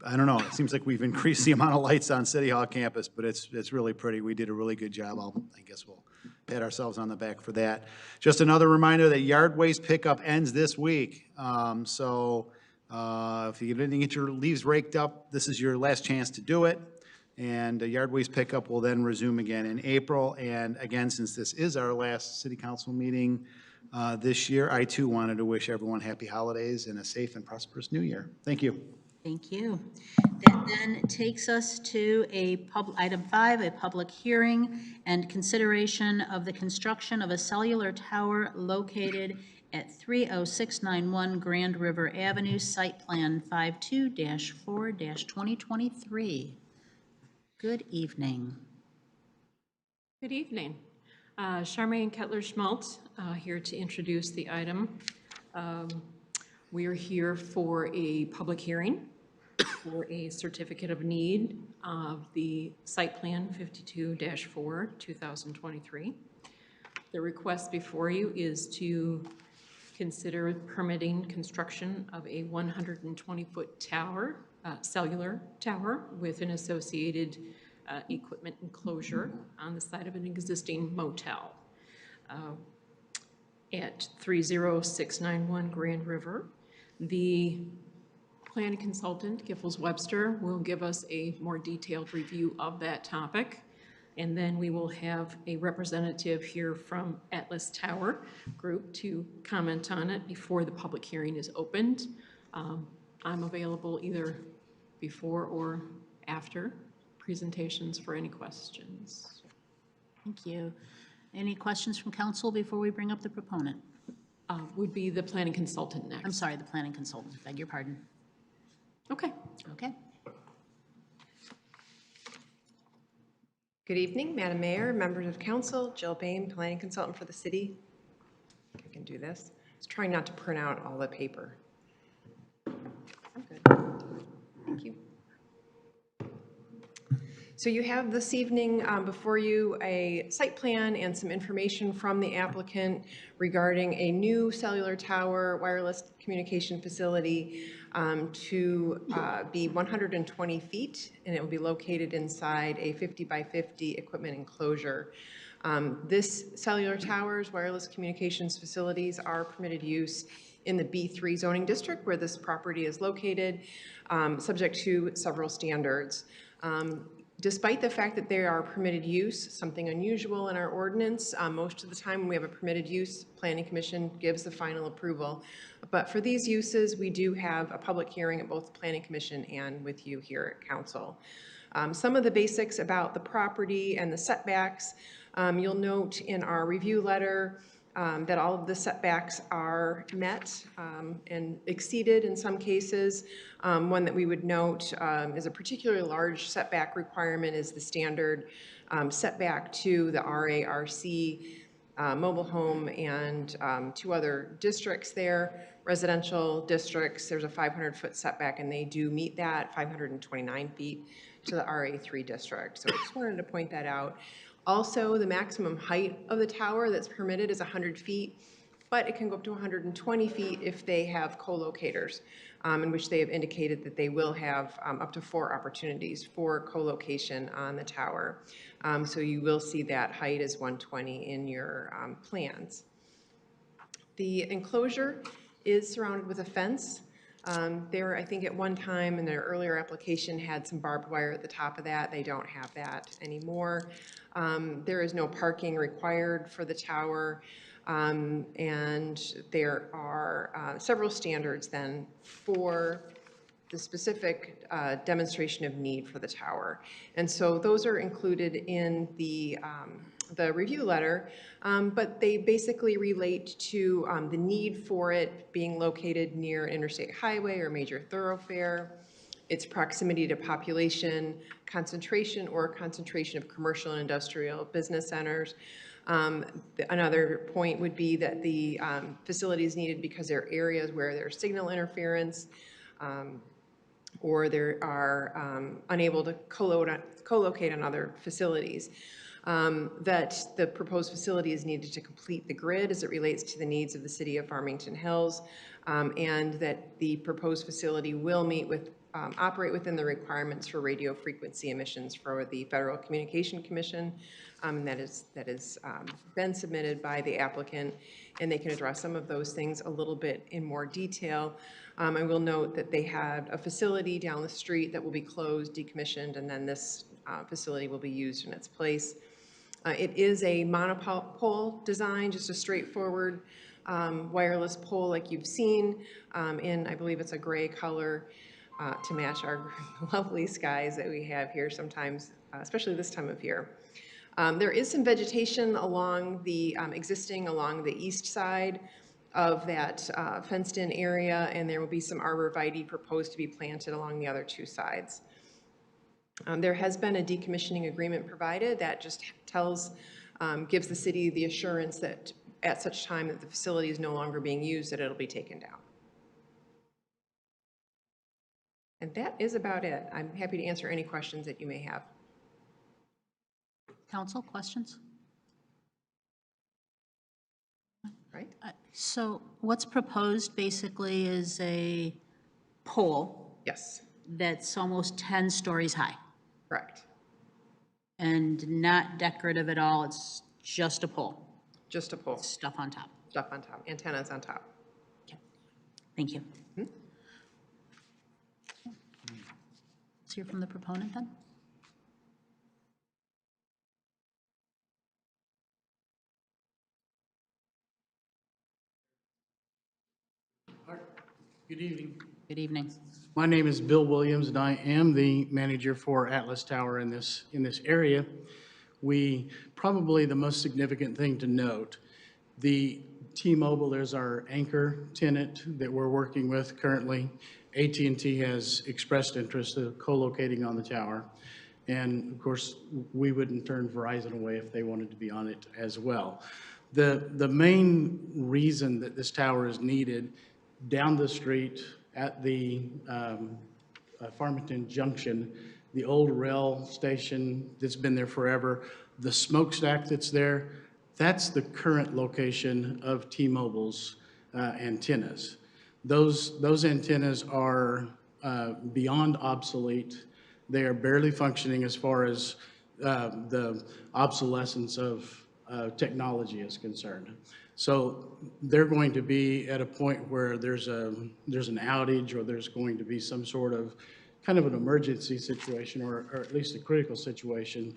I don't know, it seems like we've increased the amount of lights on City Hall campus, but it's really pretty. We did a really good job. I guess we'll pat ourselves on the back for that. Just another reminder that yard waste pickup ends this week. So if you didn't get your leaves raked up, this is your last chance to do it. And yard waste pickup will then resume again in April. And again, since this is our last city council meeting this year, I too wanted to wish everyone happy holidays and a safe and prosperous new year. Thank you. Thank you. That then takes us to item 5, a public hearing and consideration of the construction of a cellular tower located at 30691 Grand River Avenue, Site Plan 52-4-2023. Good evening. Good evening. Charmaine Kettler-Schmaltz, here to introduce the item. We are here for a public hearing for a certificate of need of the site plan 52-4, 2023. The request before you is to consider permitting construction of a 120-foot tower, cellular tower with an associated equipment enclosure on the side of an existing motel at 30691 Grand River. The planning consultant, Giffords Webster, will give us a more detailed review of that topic. And then we will have a representative here from Atlas Tower Group to comment on it before the public hearing is opened. I'm available either before or after presentations for any questions. Thank you. Any questions from council before we bring up the proponent? Would be the planning consultant next. I'm sorry, the planning consultant, beg your pardon. Okay. Okay. Good evening, Madam Mayor, members of council, Jill Bain, planning consultant for the city. I can do this. I was trying not to print out all the paper. I'm good. Thank you. So you have this evening before you a site plan and some information from the applicant regarding a new cellular tower wireless communication facility to be 120 feet, and it will be located inside a 50 by 50 equipment enclosure. This cellular towers, wireless communications facilities are permitted use in the B3 zoning district where this property is located, subject to several standards. Despite the fact that they are permitted use, something unusual in our ordinance, most of the time when we have a permitted use, Planning Commission gives the final approval. But for these uses, we do have a public hearing at both the Planning Commission and with you here at Council. Some of the basics about the property and the setbacks, you'll note in our review letter that all of the setbacks are met and exceeded in some cases. One that we would note is a particularly large setback requirement is the standard setback to the RARC mobile home and two other districts there, residential districts. There's a 500-foot setback, and they do meet that, 529 feet to the RA3 district. So I just wanted to point that out. Also, the maximum height of the tower that's permitted is 100 feet, but it can go up to 120 feet if they have co-locators, in which they have indicated that they will have up to 4 opportunities for co-location on the tower. So you will see that height is 120 in your plans. The enclosure is surrounded with a fence. There, I think at one time in their earlier application had some barbed wire at the top of that. They don't have that anymore. There is no parking required for the tower. And there are several standards then for the specific demonstration of need for the tower. And so those are included in the review letter, but they basically relate to the need for it being located near an interstate highway or major thoroughfare, its proximity to population, concentration or concentration of commercial and industrial business centers. Another point would be that the facility is needed because there are areas where there's signal interference or they are unable to co-locate on other facilities. That the proposed facility is needed to complete the grid as it relates to the needs of the city of Farmington Hills, and that the proposed facility will operate within the requirements for radio frequency emissions for the Federal Communication Commission. That has been submitted by the applicant, and they can address some of those things a little bit in more detail. I will note that they had a facility down the street that will be closed, decommissioned, and then this facility will be used in its place. It is a monopole design, just a straightforward wireless pole like you've seen, in I believe it's a gray color to match our lovely skies that we have here sometimes, especially this time of year. There is some vegetation along the along the east side of that fenced-in area, and there will be some arborvitae proposed to be planted along the other 2 sides. There has been a decommissioning agreement provided that just tells, gives the city the assurance that at such time that the facility is no longer being used, that it'll be taken down. And that is about it. I'm happy to answer any questions that you may have. Council, questions? Right? So what's proposed basically is a pole Yes, that's almost 10 stories high correct. and not decorative at all. It's just a pole, Just a pole, stuff on top. stuff on top, antennas on top. Okay. Thank you. Let's hear from the proponent then. Good evening. Good evening. My name is Bill Williams, and I am the manager for Atlas Tower in this area. Probably the most significant thing to note, the T-Mobile is our anchor tenant that we're working with currently. AT&T has expressed interest of co-locating on the tower. And of course, we wouldn't turn Verizon away if they wanted to be on it as well. The main reason that this tower is needed down the street at the Farmington Junction, the old rail station that's been there forever, the smokestack that's there, that's the current location of T-Mobile's antennas. Those antennas are beyond obsolete. They are barely functioning as far as the obsolescence of technology is concerned. So they're going to be at a point where there's an outage, or there's going to be some sort of kind of an emergency situation, or at least a critical situation,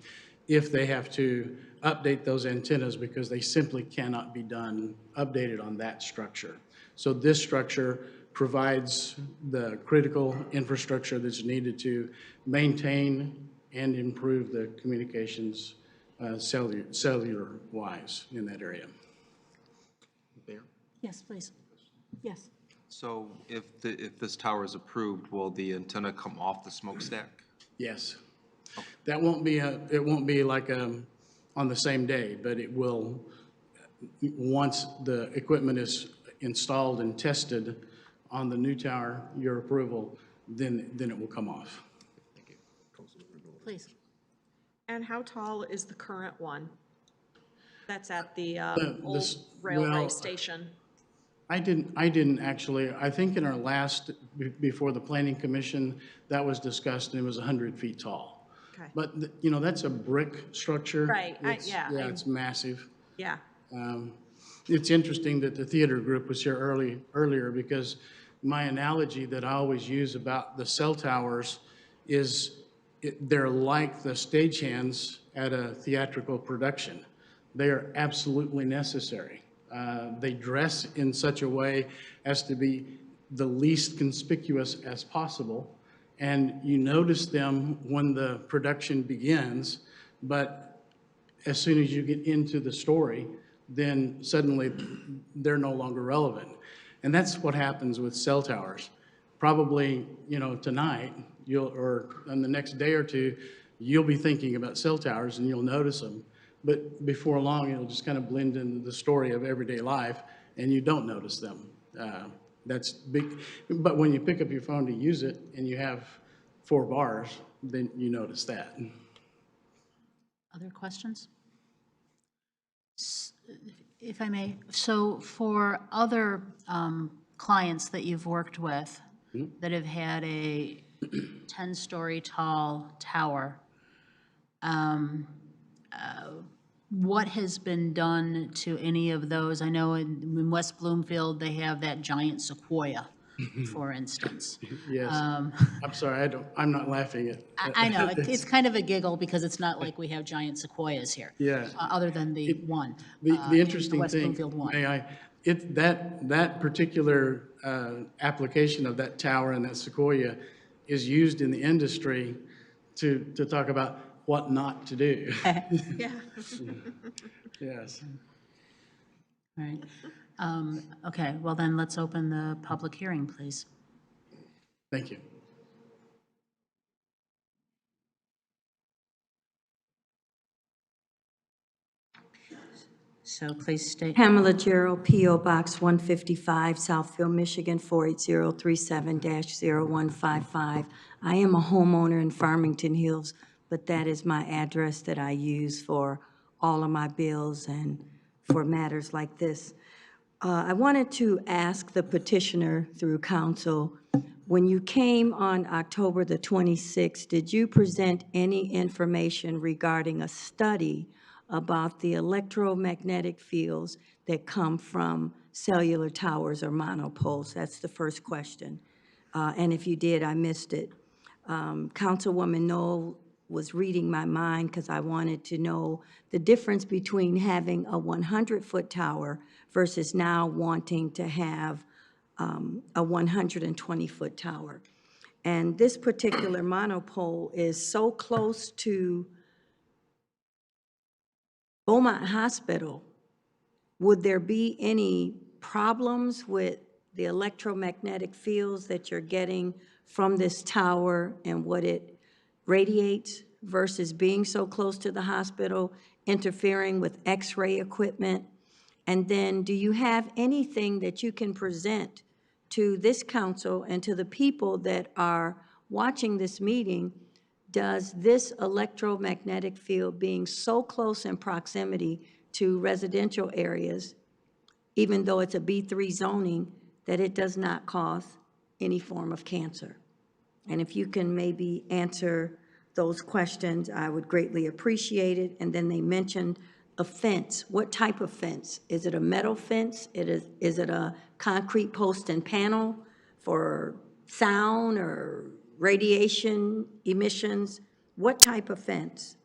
if they have to update those antennas, because they simply cannot be updated on that structure. So this structure provides the critical infrastructure that's needed to maintain and improve the communications cellular-wise in that area. Yes, please. Yes. So if this tower is approved, will the antenna come off the smokestack? Yes. That won't be it won't be like on the same day, but it will, once the equipment is installed and tested on the new tower, your approval, then it will come off. Thank you. Please. And how tall is the current one? That's at the old This- railway well, station. I didn't actually, I think in our last, before the planning commission, that was discussed, and it was 100 feet tall. Okay. But, that's a brick structure. Right, Yeah, it's massive. Yeah. It's interesting that the theater group was here earlier, because my analogy that I always use about the cell towers is they're like the stagehands at a theatrical production. They are absolutely necessary. They dress in such a way as to be the least conspicuous as possible, and you notice them when the production begins, but as soon as you get into the story, then suddenly they're no longer relevant. And that's what happens with cell towers. Probably, tonight, or on the next day or two, you'll be thinking about cell towers and you'll notice them. But before long, it'll just kind of blend into the story of everyday life, and you don't notice them. That's big. But when you pick up your phone to use it and you have 4 bars, then you notice that. Other questions? If I may, so for other clients that you've worked with that have had a 10-story tall tower, what has been done to any of those? I know in West Bloomfield, they have that giant sequoia, for instance. Yes. I'm sorry, I'm not laughing at. I know, it's kind of a giggle because it's not like we have giant sequoias here. Yeah. Other than the one. The interesting West thing, Bloomfield one. that particular application of that tower and that sequoia is used in the industry to talk about what not to do. Yeah. Yes. All right. Okay, well then, let's open the public hearing, please. Thank you. So please state. Pamela Gerald, P.O. Box 155, Southfield, Michigan, 48037-0155. I am a homeowner in Farmington Hills, but that is my address that I use for all of my bills and for matters like this. I wanted to ask the petitioner through council, when you came on October the 26th, did you present any information regarding a study about the electromagnetic fields that come from cellular towers or monopoles? That's the first question. And if you did, I missed it. Councilwoman Knoll was reading my mind because I wanted to know the difference between having a 100-foot tower versus now wanting to have a 120-foot tower. And this particular monopole is so close to Beaumont Hospital. Would there be any problems with the electromagnetic fields that you're getting from this tower and what it radiates versus being so close to the hospital, interfering with X-ray equipment? And then do you have anything that you can present to this council and to the people that are watching this meeting? Does this electromagnetic field being so close in proximity to residential areas, even though it's a B3 zoning, that it does not cause any form of cancer? And if you can maybe answer those questions, I would greatly appreciate it. And then they mentioned a fence. What type of fence? Is it a metal fence? Is it a concrete post and panel for sound or radiation emissions? What type of fence?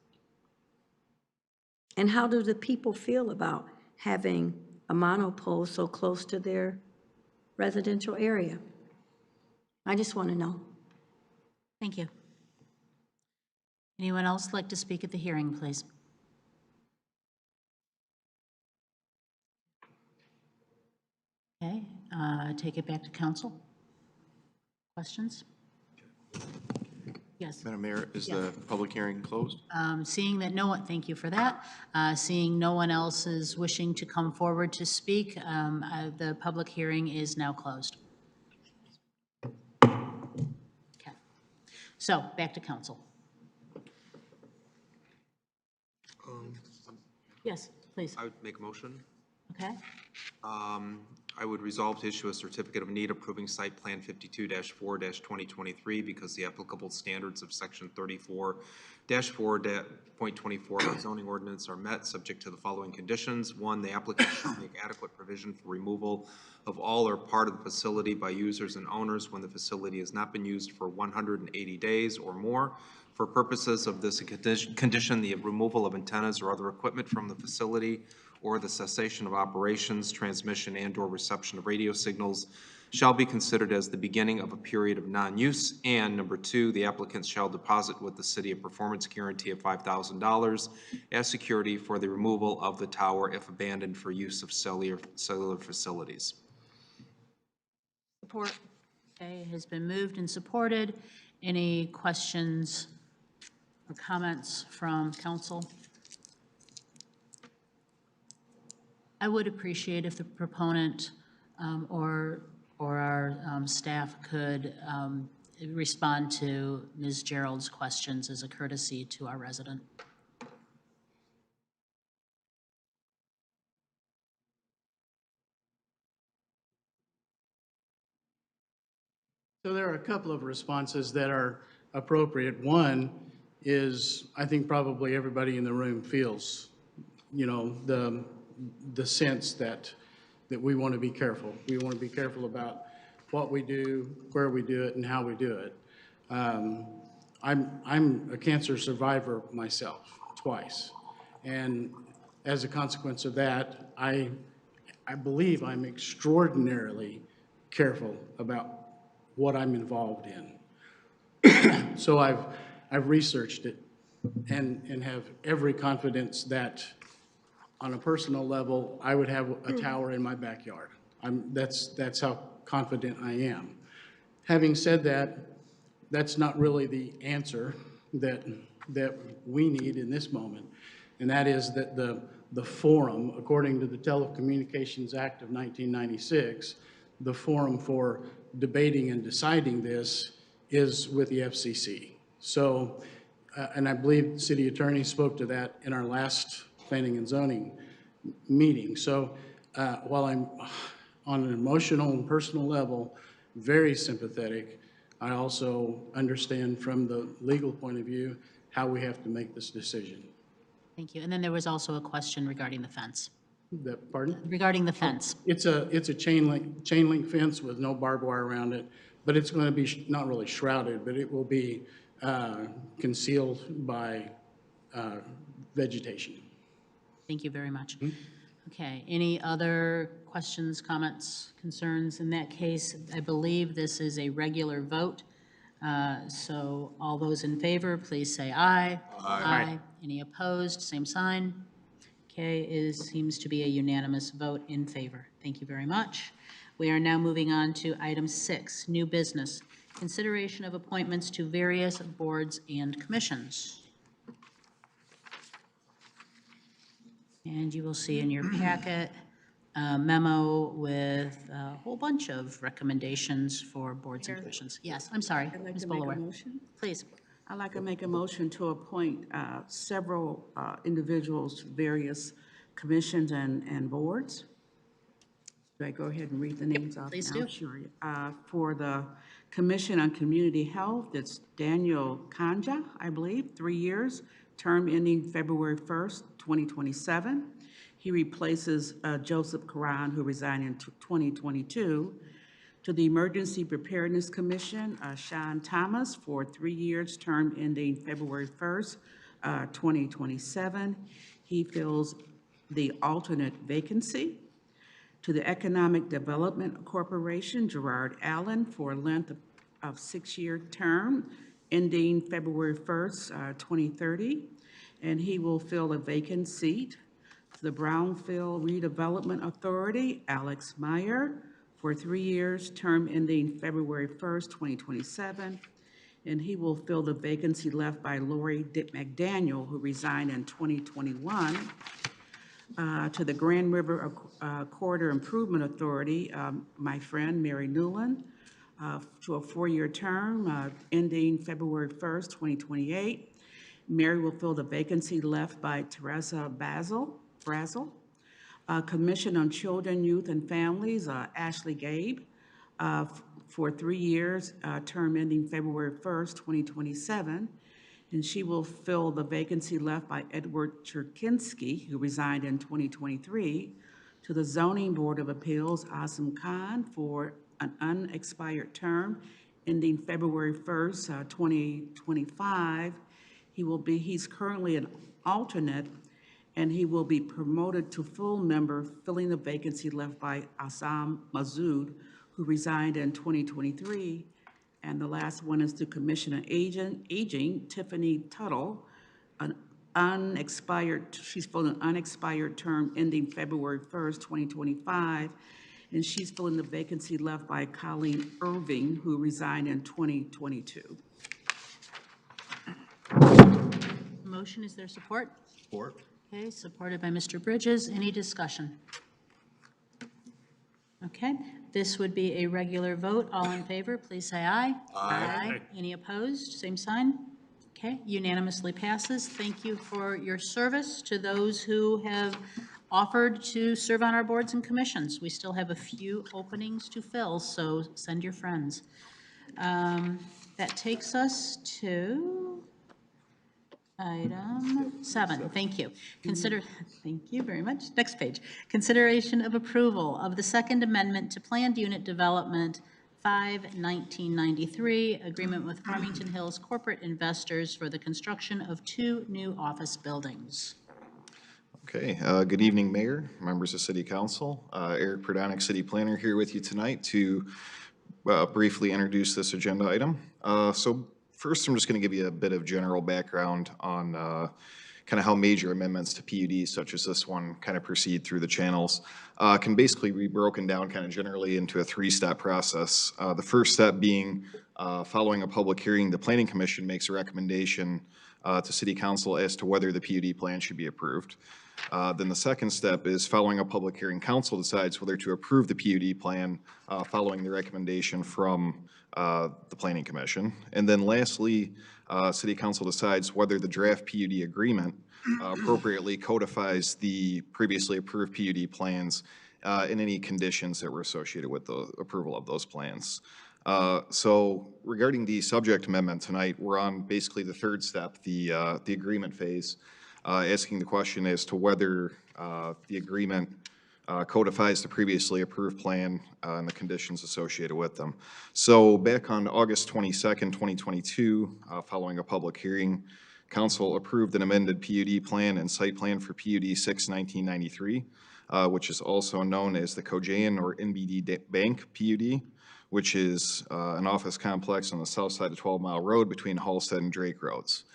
And how do the people feel about having a monopole so close to their residential area? I just want to know. Thank you. Anyone else like to speak at the hearing, please? Okay, take it back to council. Questions? Yes. Madam Mayor, is Yes. the public hearing closed? Seeing that no one, thank you for that. Seeing no one else is wishing to come forward to speak, the public hearing is now closed. Okay. So back to council. Yes, please. I would make a motion. Okay. I would resolve to issue a certificate of need approving site plan 52-4-2023 because the applicable standards of section 34-4.24 of the zoning ordinance are met, subject to the following conditions. One, the applicant shall make adequate provision for removal of all or part of the facility by users and owners when the facility has not been used for 180 days or more. For purposes of this condition, the removal of antennas or other equipment from the facility or the cessation of operations, transmission, and/or reception of radio signals shall be considered as the beginning of a period of non-use. And number two, the applicant shall deposit with the city a performance guarantee of $5,000 as security for the removal of the tower if abandoned for use of cellular facilities. Support. Okay, it has been moved and supported. Any questions or comments from council? I would appreciate if the proponent or our staff could respond to Ms. Gerald's questions as a courtesy to our resident. So there are a couple of responses that are appropriate. One is, I think probably everybody in the room feels, you know, the sense that we want to be careful. We want to be careful about what we do, where we do it, and how we do it. I'm a cancer survivor myself, twice. And as a consequence of that, I believe I'm extraordinarily careful about what I'm involved in. So I've researched it and have every confidence that on a personal level, I would have a tower in my backyard. That's how confident I am. Having said that, that's not really the answer that we need in this moment, and that is that the the forum, according to the Telecommunications Act of 1996, the forum for debating and deciding this is with the FCC. So, and I believe the city attorney spoke to that in our last planning and zoning meeting. So while I'm on an emotional and personal level very sympathetic, I also understand from the legal point of view how we have to make this decision. Thank you. And then there was also a question regarding the fence. Pardon? Regarding the fence. It's a chain link fence with no barbed wire around it, but it's going to be not really shrouded, but it will be concealed by vegetation. Thank you very much. Okay, any other questions, comments, concerns? In that case, I believe this is a regular vote. So all those in favor, please say aye. Aye. Any opposed, same sign. Okay, it seems to be a unanimous vote in favor. Thank you very much. We are now moving on to item 6, new business. Consideration of appointments to various boards and commissions. And you will see in your packet a memo with a whole bunch of recommendations for boards and commissions. Yes, I'm sorry, I'd like Ms. to make a Bulwer. motion. Please. I'd like to make a motion to appoint several individuals to various commissions and boards. Should I go ahead and read the names off? Please now? do. Sure. For the Commission on Community Health, it's Daniel Kanja, I believe, 3 years, term ending February 1st, 2027. He replaces Joseph Karan, who resigned in 2022. To the Emergency Preparedness Commission, Sean Thomas, for 3 years, term ending February 1st, 2027. He fills the alternate vacancy. To the Economic Development Corporation, Gerard Allen, for a length of 6-year term ending February 1st, 2030, and he will fill a vacant seat. To the Brownfield Redevelopment Authority, Alex Meyer, for 3 years, term ending February 1st, 2027, and he will fill the vacancy left by Lori McDaniel, who resigned in 2021. To the Grand River Corridor Improvement Authority, my friend Mary Newland, to a 4-year term ending February 1st, 2028. Mary will fill the vacancy left by Teresa Brazel. Commission on Children, Youth, and Families, Ashley Gabe, for 3 years, term ending February 1st, 2027. And she will fill the vacancy left by Edward Cherkinsky, who resigned in 2023. To the Zoning Board of Appeals, Asim Khan, for an unexpired term ending February 1st, 2025. He's currently an alternate, and he will be promoted to full member, filling the vacancy left by Assam Mazood, who resigned in 2023. And the last one is the Commission on Aging, Tiffany Tuttle, she's filling an unexpired term ending February 1st, 2025, and she's filling the vacancy left by Colleen Irving, who resigned in 2022. Motion, is there support? Support. Okay, supported by Mr. Bridges. Any discussion? Okay, this would be a regular vote. All in favor, please say aye. Aye. Any opposed? Same sign. Okay, unanimously passes. Thank you for your service. To those who have offered to serve on our boards and commissions, we still have a few openings to fill, so send your friends. That takes us to item 7. Thank you. Thank you very much. Next page. Consideration of approval of the Second Amendment to Planned Unit Development 5/1993, agreement with Farmington Hills corporate investors for the construction of 2 new office buildings. Okay, good evening, Mayor, members of City Council. Eric Pradonic, City Planner, here with you tonight to briefly introduce this agenda item. So first, I'm just going to give you a bit of general background on kind of how major amendments to PUDs such as this one kind of proceed through the channels. Can basically be broken down kind of generally into a 3-step process. The first step being following a public hearing, the Planning Commission makes a recommendation to City Council as to whether the PUD plan should be approved. Then the second step is following a public hearing, council decides whether to approve the PUD plan following the recommendation from the Planning Commission. And then lastly, City Council decides whether the draft PUD agreement appropriately codifies the previously approved PUD plans and any conditions that were associated with the approval of those plans. So regarding the subject amendment tonight, we're on basically the third step, the agreement phase, asking the question as to whether the agreement codifies the previously approved plan and the conditions associated with them. So back on August 22nd, 2022, following a public hearing, Council approved an amended PUD plan and site plan for PUD 6/1993, which is also known as the Cojayan or NBD Bank PUD, which is an office complex on the south side of 12 Mile Road between Halsted and Drake Roads.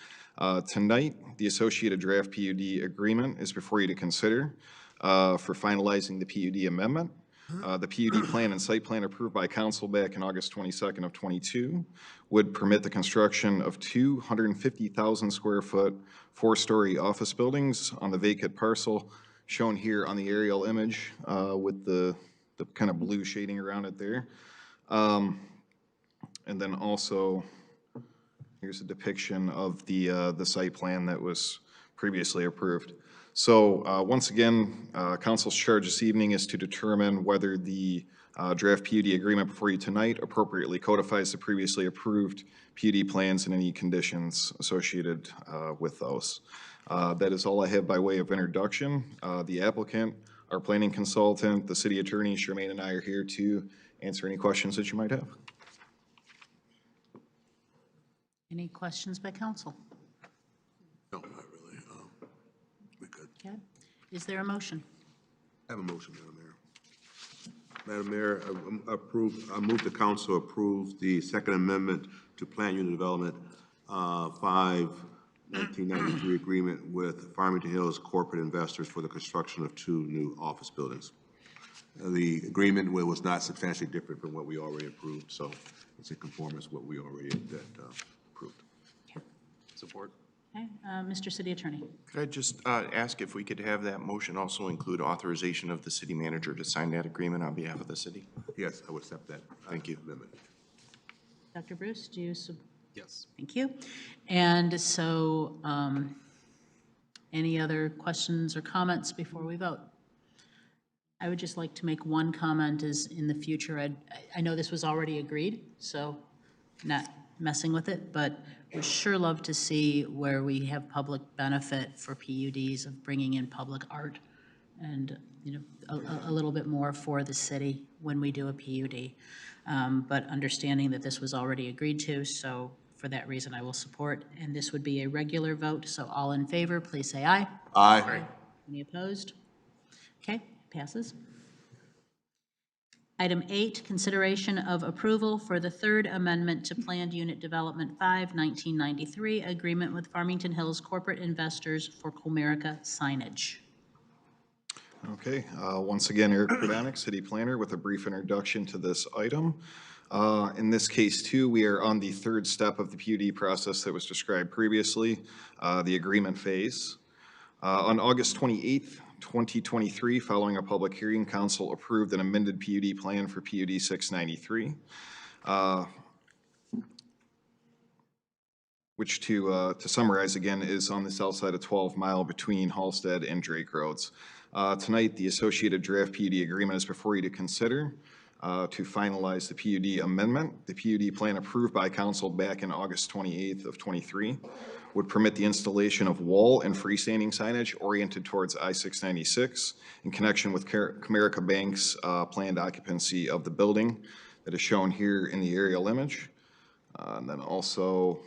Tonight, the associated draft PUD agreement is before you to consider for finalizing the PUD amendment. The PUD plan and site plan approved by council back in August 22nd of 22 would permit the construction of 250,000 square foot, 4-story office buildings on the vacant parcel shown here on the aerial image with the kind of blue shading around it there. And then also, here's a depiction of the site plan that was previously approved. So once again, council's charge this evening is to determine whether the draft PUD agreement before you tonight appropriately codifies the previously approved PUD plans and any conditions associated with those. That is all I have by way of introduction. The applicant, our planning consultant, the city attorney, Charmaine, and I are here to answer any questions that you might have. Any questions by council? No, not really. We could. Okay. Is there a motion? I have a motion, Madam Mayor. Madam Mayor, I move the council approve the Second Amendment to Plan Unit Development 5/1993 agreement with Farmington Hills corporate investors for the construction of 2 new office buildings. The agreement was not substantially different from what we already approved, so it's in conformance with what we already approved. Support. Okay, Mr. City Attorney. Could I just ask if we could have that motion also include authorization of the city manager to sign that agreement on behalf of the city? Yes, I would accept that. Thank you. Amendment. Dr. Bruce, do you? Yes. Thank you. And so any other questions or comments before we vote? I would just like to make one comment is in the future, I know this was already agreed, so not messing with it, but would sure love to see where we have public benefit for PUDs of bringing in public art and, you know, a little bit more for the city when we do a PUD. But understanding that this was already agreed to, so for that reason I will support. And this would be a regular vote, so all in favor, please say aye. Aye. Any opposed? Okay, passes. Item 8, consideration of approval for the third amendment to Planned Unit Development 5/1993 agreement with Farmington Hills corporate investors for Comerica signage. Okay, once again, Eric Prodanic, city planner, with a brief introduction to this item. In this case, too, we are on the third step of the PUD process that was described previously, the agreement phase. On August 28th, 2023, following a public hearing, council approved an amended PUD plan for PUD 693, which to summarize again is on the south side of 12 Mile between Halsted and Drake Roads. Tonight, the associated draft PUD agreement is before you to consider to finalize the PUD amendment. The PUD plan approved by council back in August 28th of 23 would permit the installation of wall and freestanding signage oriented towards I-696 in connection with Comerica Bank's planned occupancy of the building that is shown here in the aerial image. And then also,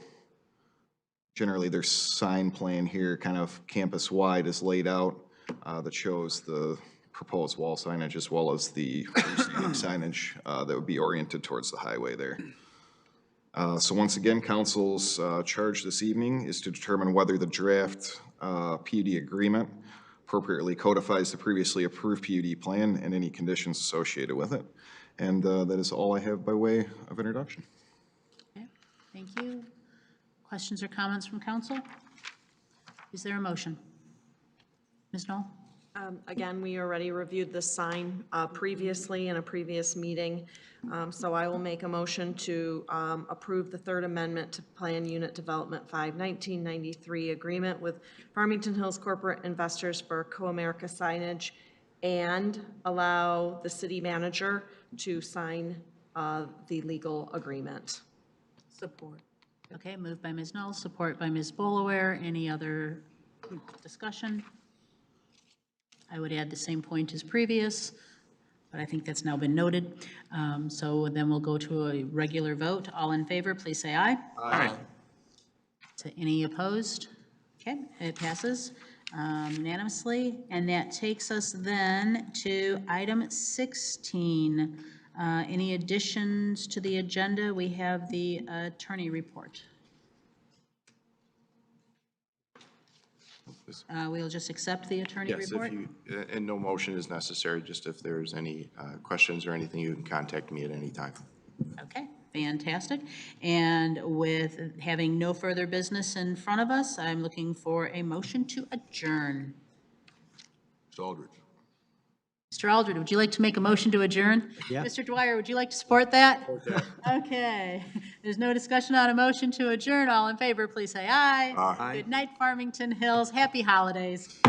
generally their sign plan here, kind of campus-wide, is laid out that shows the proposed wall signage as well as the freestanding signage that would be oriented towards the highway there. So once again, council's charge this evening is to determine whether the draft PUD agreement appropriately codifies the previously approved PUD plan and any conditions associated with it. And that is all I have by way of introduction. Okay, thank you. Questions or comments from council? Is there a motion? Ms. Knoll? Again, we already reviewed this sign previously in a previous meeting, so I will make a motion to approve the Third Amendment to Plan Unit Development 5, 1993 agreement with Farmington Hills Corporate Investors for Co-America signage and allow the city manager to sign the legal agreement. Support. Okay, moved by Ms. Knoll, support by Ms. Bolaware. Any other discussion? I would add the same point as previous, but I think that's now been noted. So then we'll go to a regular vote. All in favor, please say aye. Aye. To any opposed? Okay, it passes unanimously. And that takes us then to item 16. Any additions to the agenda? We have the attorney report. We'll just accept the attorney Yes, report? if you, and no motion is necessary, just if there's any questions or anything, you can contact me at any time. Okay, fantastic. And with having no further business in front of us, I'm looking for a motion to adjourn. Mr. Aldridge. Mr. Aldred, would you like to make a motion to adjourn? Yeah. Mr. Dwyer, would you like to support that? Okay, there's no discussion on a motion to adjourn. All in favor, please say aye. Aye. Good night, Farmington Hills. Happy holidays.